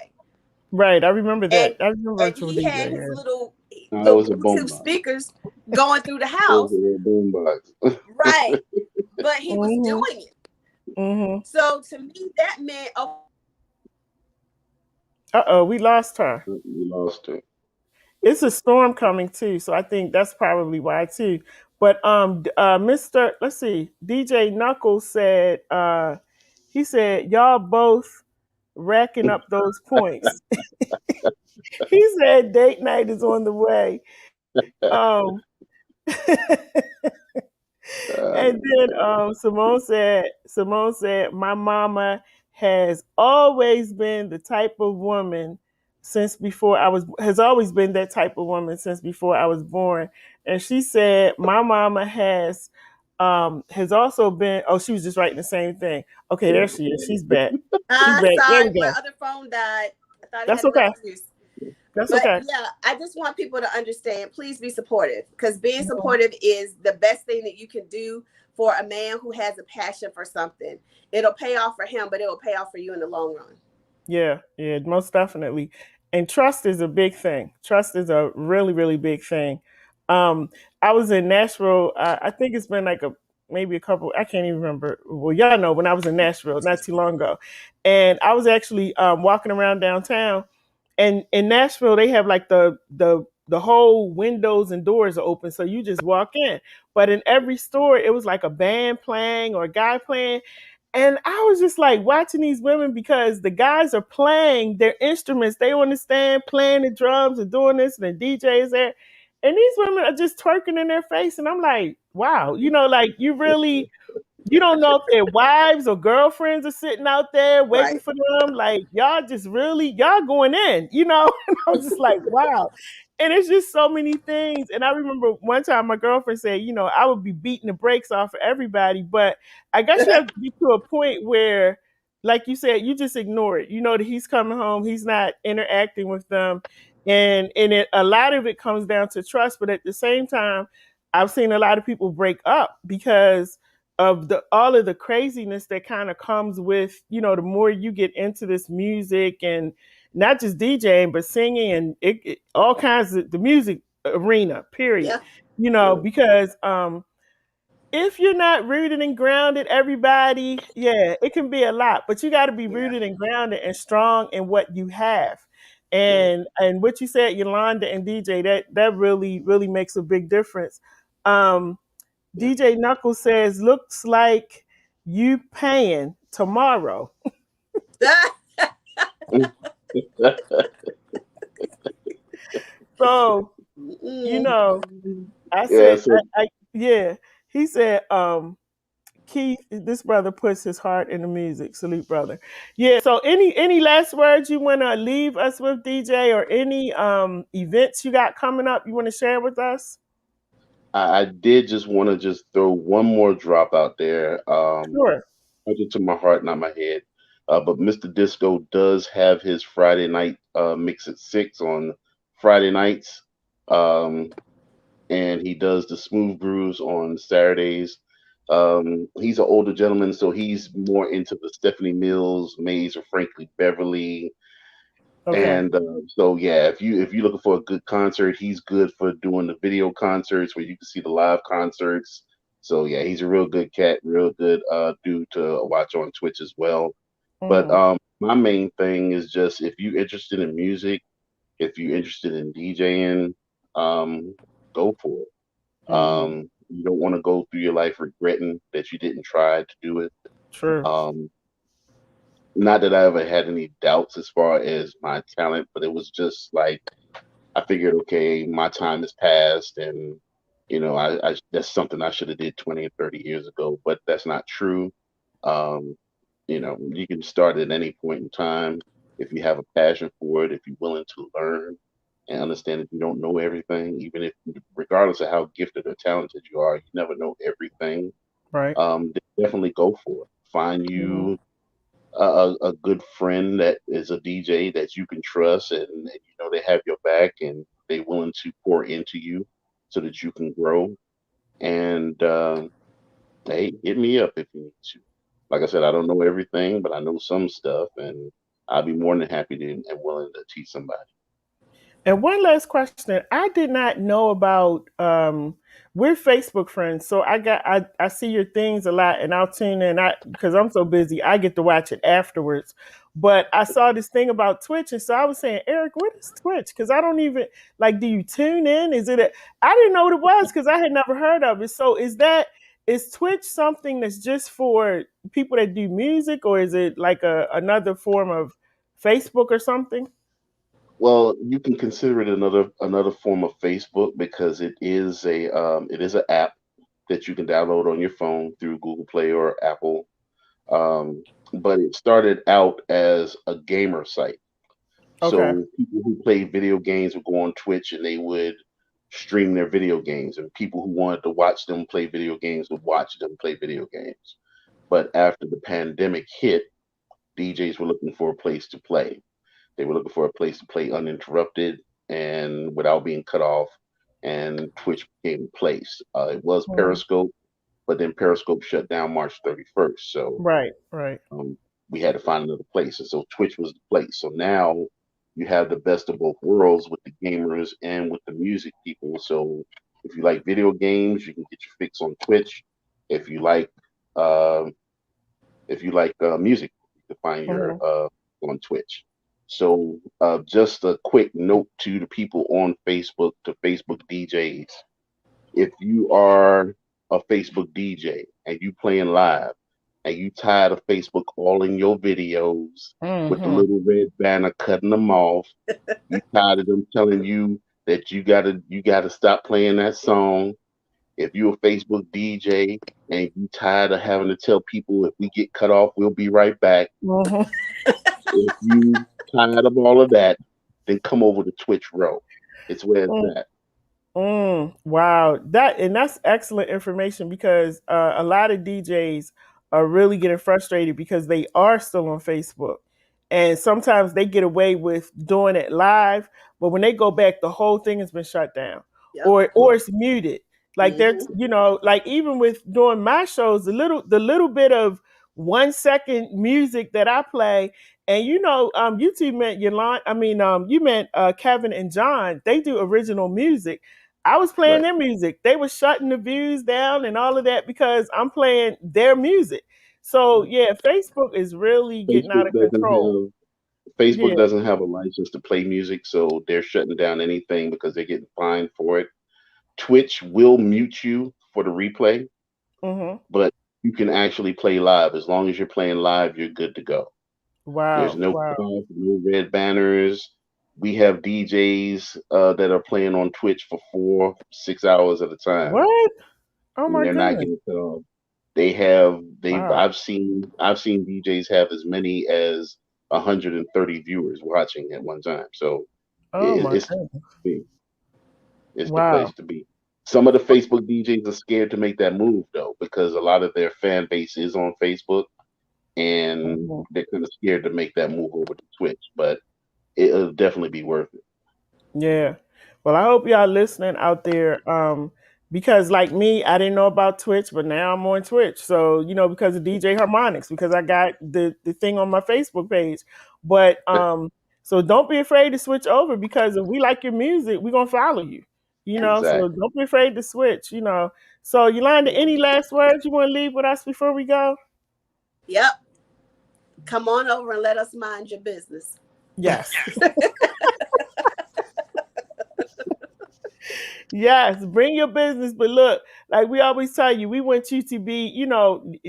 A: Right, I remember that.
B: And,
A: I remember
B: and he had his little Bluetooth speakers going through the house. Right. But he was doing it. So to me, that meant,
A: we lost her.
C: We lost her.
A: It's a storm coming too, so I think that's probably why too. But let's see, DJ Knuckles said, he said, y'all both racking up those points. He said date night is on the way. And then Simone said, my mama has always been the type of woman has always been that type of woman since before I was born. And she said, my mama has also been, she was just writing the same thing. Okay, there she is. She's back. She's back.
B: Sorry, my other phone died. I thought
A: that's okay. That's okay.
B: Yeah, I just want people to understand, please be supportive, because being supportive is the best thing that you can do for a man who has a passion for something. It'll pay off for him, but it will pay off for you in the long run.
A: Yeah, most definitely. And trust is a big thing. Trust is a really, really big thing. I was in Nashville. I think it's been like maybe a couple. I can't even remember. Well, y'all know when I was in Nashville not too long ago, and I was actually walking around downtown. And in Nashville, they have like the whole windows and doors are open, so you just walk in. But in every store, it was like a band playing or a guy playing. And I was just like watching these women, because the guys are playing their instruments. They understand playing the drums and doing this, and the DJ is there. And these women are just twerking in their face. And I'm like, wow, like you really, you don't know if their wives or girlfriends are sitting out there waiting for them. Like, y'all just really, y'all going in, And I was just like, wow. And it's just so many things. And I remember one time my girlfriend said, I would be beating the brakes off of everybody. But I guess you have to get to a point where, like you said, you just ignore it. That he's coming home. He's not interacting with them. And a lot of it comes down to trust. But at the same time, I've seen a lot of people break up because of all of the craziness that kind of comes with, the more you get into this music, and not just DJing, but singing and all kinds of the music arena, period. Because if you're not rooted and grounded, everybody, it can be a lot, but you got to be rooted and grounded and strong in what you have. And what you said, Yolanda and DJ, that really, really makes a big difference. DJ Knuckles says, looks like you paying tomorrow. So, I said, Yeah, he said, Keith, this brother puts his heart in the music. Salute, brother. Yeah. So, any last words you want to leave us with, DJ, or any events you got coming up you want to share with us?
C: I did just want to just throw one more drop out there.
A: Sure.
C: Closer to my heart, not my head. But Mr. Disco does have his Friday night mix at 6 on Friday nights. Um, and he does the smooth grooves on Saturdays. He's an older gentleman, so he's more into the Stephanie Mills, Mays, or frankly Beverly.
A: Okay.
C: And so yeah, if you're looking for a good concert, he's good for doing the video concerts where you can see the live concerts. So yeah, he's a real good cat, real good dude to watch on Twitch as well. But
A: Mm-hmm.
C: my main thing is just if you're interested in music, if you're interested in DJing, um, go for it.
A: Mm,
C: You don't want to go through your life regretting that you didn't try to do it.
A: true.
C: Um, Not that I ever had any doubts as far as my talent, but it was just like I figured, okay, my time has passed, and I that's something I should have did 20 or 30 years ago, but that's not true. Um, you can start at any point in time if you have a passion for it, if you're willing to learn and understand that you don't know everything, even if, regardless of how gifted or talented you are, you never know everything.
A: Right.
C: Definitely go for it. Find
A: Mm,
C: you a good friend that is a DJ that you can trust, and they have your back and they're willing to pour into you so that you can grow. And hey, hit me up if you need to. Like I said, I don't know everything, but I know some stuff, and I'll be more than happy to and willing to teach somebody.
A: And one last question. I did not know about we're Facebook friends, so I see your things a lot and I'll tune in I because I'm so busy, I get to watch it afterwards. But I saw this thing about Twitch, and so I was saying, Eric, what is Twitch? Because I don't even like, do you tune in? Is it a I didn't know what it was because I had never heard of it. So is Twitch something that's just for people that do music, or is it like another form of Facebook or something?
C: Well, you can consider it another form of Facebook because it is an app that you can download on your phone through Google Play or Apple. But it started out as a gamer site.
A: Okay.
C: So people who play video games would go on Twitch and they would stream their video games, and people who wanted to watch them play video games would watch them play video games. But after the pandemic hit, DJs were looking for a place to play. They were looking for a place to play uninterrupted and without being cut off, and Twitch became the place. It was
A: Mm.
C: Periscope, but then Periscope shut down March 31st. So
A: Right, right.
C: um, we had to find another place. And so Twitch was the place. So now you have the best of both worlds with the gamers and with the music people. So if you like video games, you can get your fix on Twitch. If you like uh, music, you can find your
A: Mhm.
C: on Twitch. So just a quick note to the people on Facebook, to Facebook DJs: if you are a Facebook DJ and you playing live and you tired of Facebook all in your videos with the
A: Mhm.
C: little red banner cutting them off, you tired of them telling you that you gotta stop playing that song. If you're a Facebook DJ and you tired of having to tell people if we get cut off, we'll be right back.
A: Mhm.
C: If you tired of all of that, then come over to Twitch Row. It's where it's
A: Mm.
C: at.
A: Wow, that's excellent information because a lot of DJs are really getting frustrated because they are still on Facebook, and sometimes they get away with doing it live, but when they go back, the whole thing has been shut down,
B: Yep.
A: or it's muted. Like
B: Hmm.
A: there's, like even with doing my shows, the little bit of 1 second music that I play, and you two meant Yolanda. I mean, you meant Kevin and John. They do original music. I was playing
C: Right.
A: their music. They were shutting the views down and all of that because I'm playing their music. So yeah, Facebook is really getting out
C: Facebook
A: of
C: doesn't
A: control.
C: have Facebook
A: Yeah.
C: doesn't have a license to play music, so they're shutting down anything because they're getting fined for it. Twitch will mute you for the replay,
A: Hmm.
C: but you can actually play live. As long as you're playing live, you're good to go. There's
A: Wow.
C: no
A: Wow.
C: cutoff, no red banners. We have DJs that are playing on Twitch for 4, 6 hours at a time.
A: What? Oh
C: and
A: my
C: they're not
A: goodness.
C: getting put on. They've
A: Wow.
C: I've seen DJs have as many as 130 viewers watching at one time. So
A: Oh
C: it,
A: my
C: it's
A: goodness.
C: it's the
A: Wow.
C: place to be. Some of the Facebook DJs are scared to make that move though, because a lot of their fan base is on Facebook, and
A: Mhm.
C: they're kind of scared to make that move over to Twitch. But it'll definitely be worth it.
A: Yeah. Well, I hope y'all listening out there. Because like me, I didn't know about Twitch, but now I'm on Twitch. So, because of DJ Harrmonix, because I got the thing on my Facebook page. But so don't be afraid to switch over, because if we like your music, we're gonna follow you. So
C: Exactly.
A: don't be afraid to switch. So Yolanda, any last words you want to leave with us before we go?
B: Yep. Come on over and let us mind your business.
A: Yes. Yes, bring your business. But look, like we always tell you, we want you to be,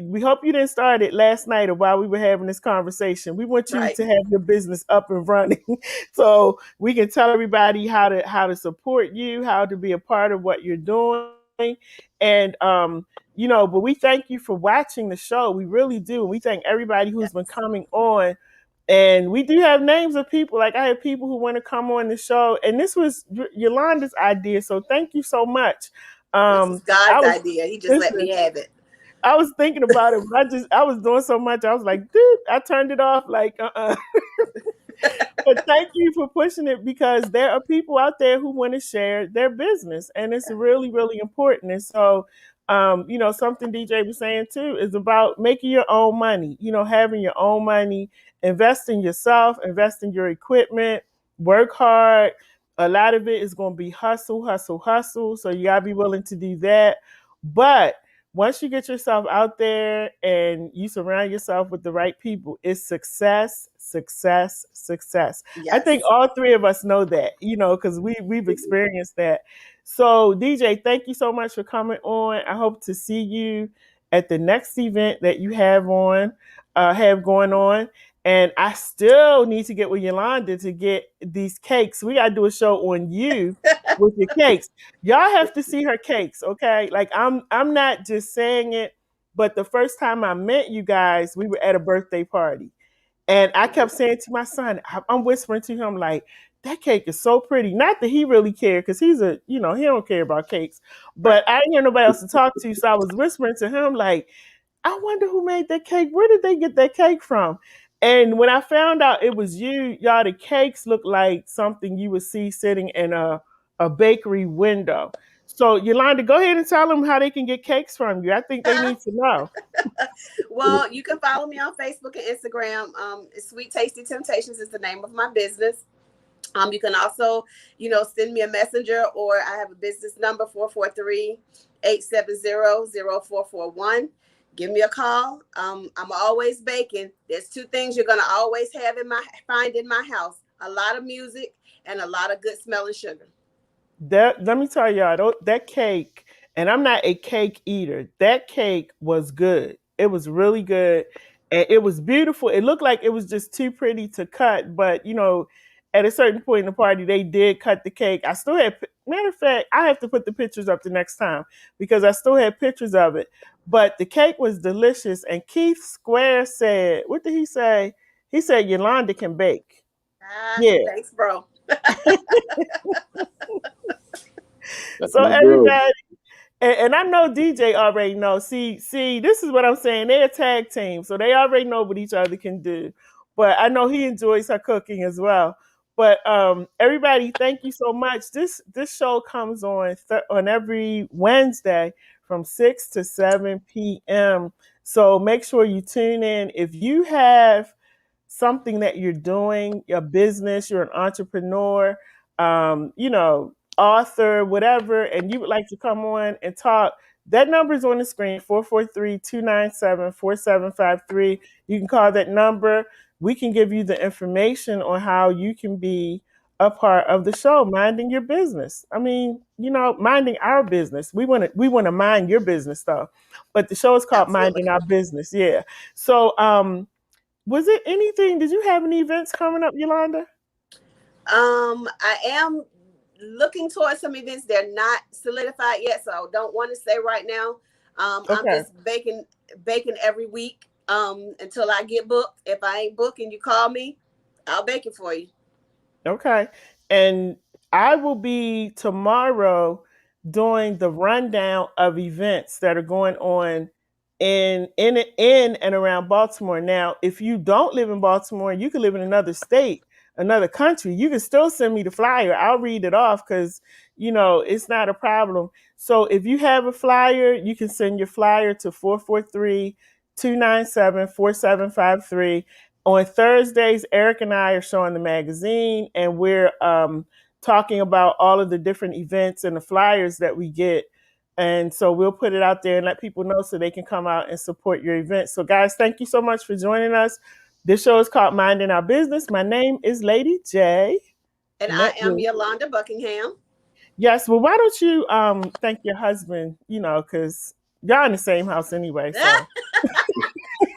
A: we hope you didn't start it last night or while we were having this conversation. We want you
B: Right.
A: to have your business up and running so we can tell everybody how to support you, how to be a part of what you're doing. And but we thank you for watching the show. We really do. We thank everybody who's been
B: Yes.
A: coming on, and we do have names of people. Like I have people who want to come on the show, and this was Yolanda's idea. So thank you so much.
B: This is
A: I
B: God's
A: was
B: idea. He just let me
A: listen.
B: have it.
A: I was thinking about it, but I was doing so much. I was like, dude, I turned it off. Like, But thank you for pushing it, because there are people out there who want to share their business, and it's really, really important. And so, something DJ was saying too is about making your own money, having your own money, invest in yourself, invest in your equipment, work hard. A lot of it is going to be hustle, hustle, hustle. So you got to be willing to do that. But once you get yourself out there and you surround yourself with the right people, it's success, success, success. I think
B: Yes.
A: all three of us know that, because we've experienced that. So DJ, thank you so much for coming on. I hope to see you at the next event that you have going on. And I still need to get with Yolanda to get these cakes. We gotta do a show on you with your cakes. Y'all have to see her cakes, okay? Like I'm not just saying it, but the first time I met you guys, we were at a birthday party. And I kept saying to my son, I'm whispering to him like, that cake is so pretty. Not that he really cared, because he don't care about cakes.
B: Right.
A: But I didn't hear nobody else to talk to, so I was whispering to him like, I wonder who made that cake. Where did they get that cake from? And when I found out it was you, y'all, the cakes look like something you would see sitting in a bakery window. So Yolanda, go ahead and tell them how they can get cakes from you. I think they need to know.
B: Well, you can follow me on Facebook and Instagram. Sweet Tasty Temptations is the name of my business. You can also, send me a messenger, or I have a business number 443-870-0441. Give me a call. I'm always baking. There's two things you're gonna always find in my house: a lot of music and a lot of good smelling sugar.
A: Let me tell y'all, that cake, and I'm not a cake eater. That cake was good. It was really good, and it was beautiful. It looked like it was just too pretty to cut, but at a certain point in the party, they did cut the cake. I still had, matter of fact, I have to put the pictures up the next time, because I still had pictures of it. But the cake was delicious. And Keith Square said, what did he say? He said Yolanda can bake. Yeah.
B: Thanks, bro.
C: That's
A: So
C: my girl.
A: everybody, and I know DJ already knows. See, this is what I'm saying. They're a tag team, so they already know what each other can do. But I know he enjoys her cooking as well. But everybody, thank you so much. This show comes on every Wednesday from 6 to 7 p.m. So make sure you tune in. If you have something that you're doing, your business, you're an entrepreneur, author, whatever, and you would like to come on and talk, that number is on the screen, 443-297-4753. You can call that number. We can give you the information on how you can be a part of the show, minding your business. I mean, minding our business. We want to mind your business though. But the show is called
B: Absolutely.
A: Minding Our Business. Yeah. So was it anything? Did you have any events coming up, Yolanda?
B: I am looking towards some events. They're not solidified yet, so I don't want to say right now. I'm
A: Okay.
B: just baking every week until I get booked. If I ain't booking, you call me, I'll bake it for you.
A: Okay. And I will be tomorrow doing the rundown of events that are going on in and around Baltimore. Now, if you don't live in Baltimore, you can live in another state, another country. You can still send me the flyer. I'll read it off because it's not a problem. So if you have a flyer, you can send your flyer to 443-297-4753. On Thursdays, Eric and I are showing the magazine, and we're talking about all of the different events and the flyers that we get. And so we'll put it out there and let people know so they can come out and support your event. So, guys, thank you so much for joining us. This show is called Minding Our Business. My name is Lady J.
B: And I am Yolanda Buckingham.
A: Yes. Well, why don't you thank your husband, because y'all in the same house anyway. So.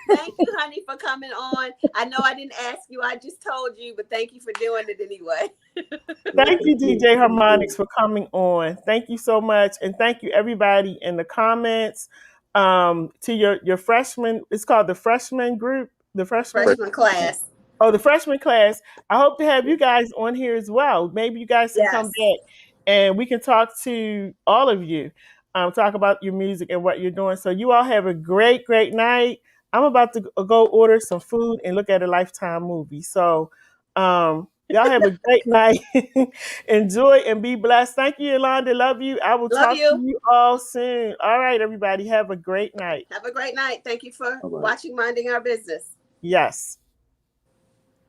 B: Thank you, honey, for coming on. I know I didn't ask you, I just told you, but thank you for doing it anyway.
A: Thank you, DJ Harrmonix, for coming on. Thank you so much. And thank you, everybody in the comments. To your freshman, it's called the freshman group, the
B: freshman class.
A: Oh, the freshman class. I hope to have you guys on here as well. Maybe you guys can come back and we can talk to all of you, talk about your music and what you're doing. So you all have a great, great night. I'm about to go order some food and look at a Lifetime movie. So y'all have a great night. Enjoy and be blessed. Thank you, Yolanda. Love you. I will talk to you all soon. All right, everybody. Have a great night.
B: Have a great night. Thank you for watching Minding Our Business.
A: Yes.